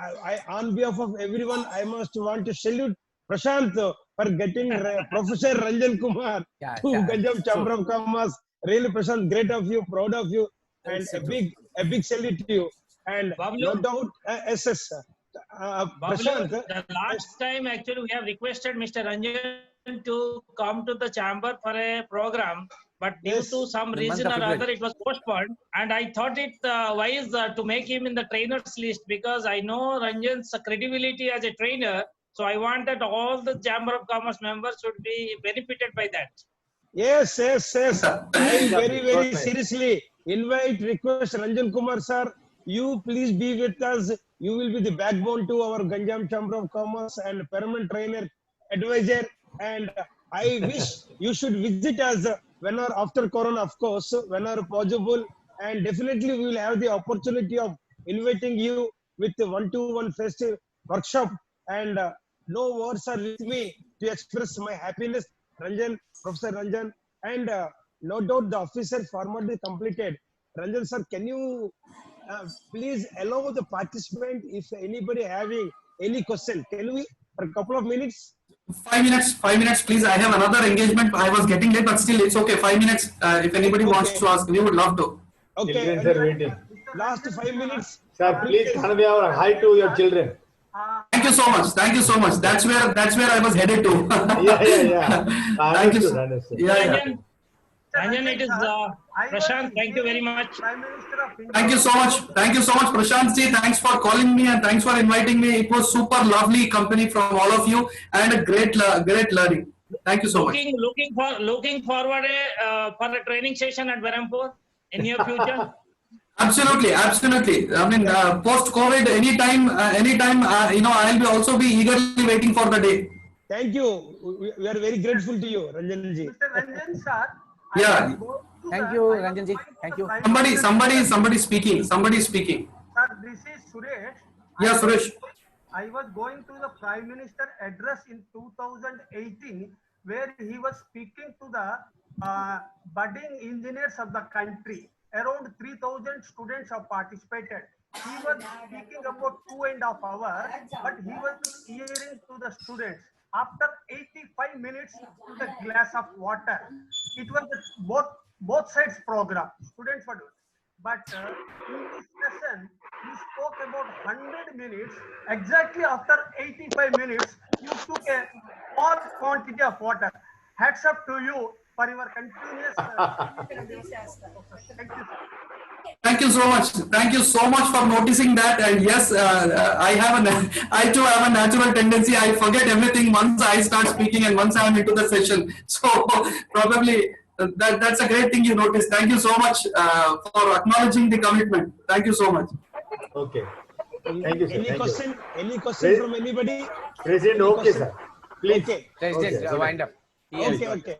on behalf of everyone, I must want to salute Prashant for getting Professor Ranjan Kumar to Ganjam Chamber of Commerce. Really, Prashant, great of you, proud of you, and a big salute to you. And Bablu, no doubt, Prashant. The last time actually we have requested Mr. Ranjan to come to the chamber for a program, but due to some reason or other it was postponed, and I thought it wise to make him in the trainers list, because I know Ranjan's credibility as a trainer, so I want that all the Chamber of Commerce members should be benefited by that. Yes. I very seriously request Ranjan Kumar sir, you please be with us. You will be the backbone to our Ganjam Chamber of Commerce and permanent trainer advisor. And I wish you should visit us whenever after Corona, of course, whenever possible. And definitely we will have the opportunity of inviting you with the one-to-one festive workshop. And no words are with me to express my happiness, Ranjan, Professor Ranjan. And no doubt the officer formality completed. Ranjan sir, can you please allow the participant, if anybody having any question, can we for a couple of minutes? 5 minutes, please. I have another engagement. I was getting late, but still it's okay. 5 minutes. If anybody wants to ask, we would love to. Okay. Children are waiting. Last 5 minutes. Sir, please convey our hi to your children. Thank you so much. Thank you so much. That's where I was headed to. Yeah. Thank you. Understood. Yeah. Ranjan, it is Prashant. Thank you very much. Prime Minister of India. Thank you so much. Thank you so much, Prashant ji. Thanks for calling me and thanks for inviting me. It was super lovely company from all of you and a great learning. Thank you so much. Looking forward for a training session at Berhampur in near future. Absolutely. I mean, post-COVID, anytime, I'll also be eagerly waiting for the day. Thank you. We are very grateful to you, Ranjan ji. Mr. Ranjan sir. Yeah. Thank you, Ranjan ji. Thank you. Somebody speaking. Sir, this is Suresh. Yeah, Suresh. I was going to the Prime Minister address in 2018 where he was speaking to the budding engineers of the country. Around 3,000 students have participated. He was speaking about 2.5 hours, but he was hearing to the students. After 85 minutes with a glass of water, it was both sides program. Students were doing. But in this lesson, you spoke about 100 minutes. Exactly after 85 minutes, you took a small quantity of water. Hats up to you for your continuous. Thank you, sir. Thank you so much. Thank you so much for noticing that. And yes, I too have a natural tendency. I forget everything once I start speaking and once I am into the session. So probably that's a great thing you noticed. Thank you so much for acknowledging the commitment. Thank you so much. Okay. Thank you, sir. Any question from anybody? President, okay, sir. Please. Okay. Just wind up. Okay.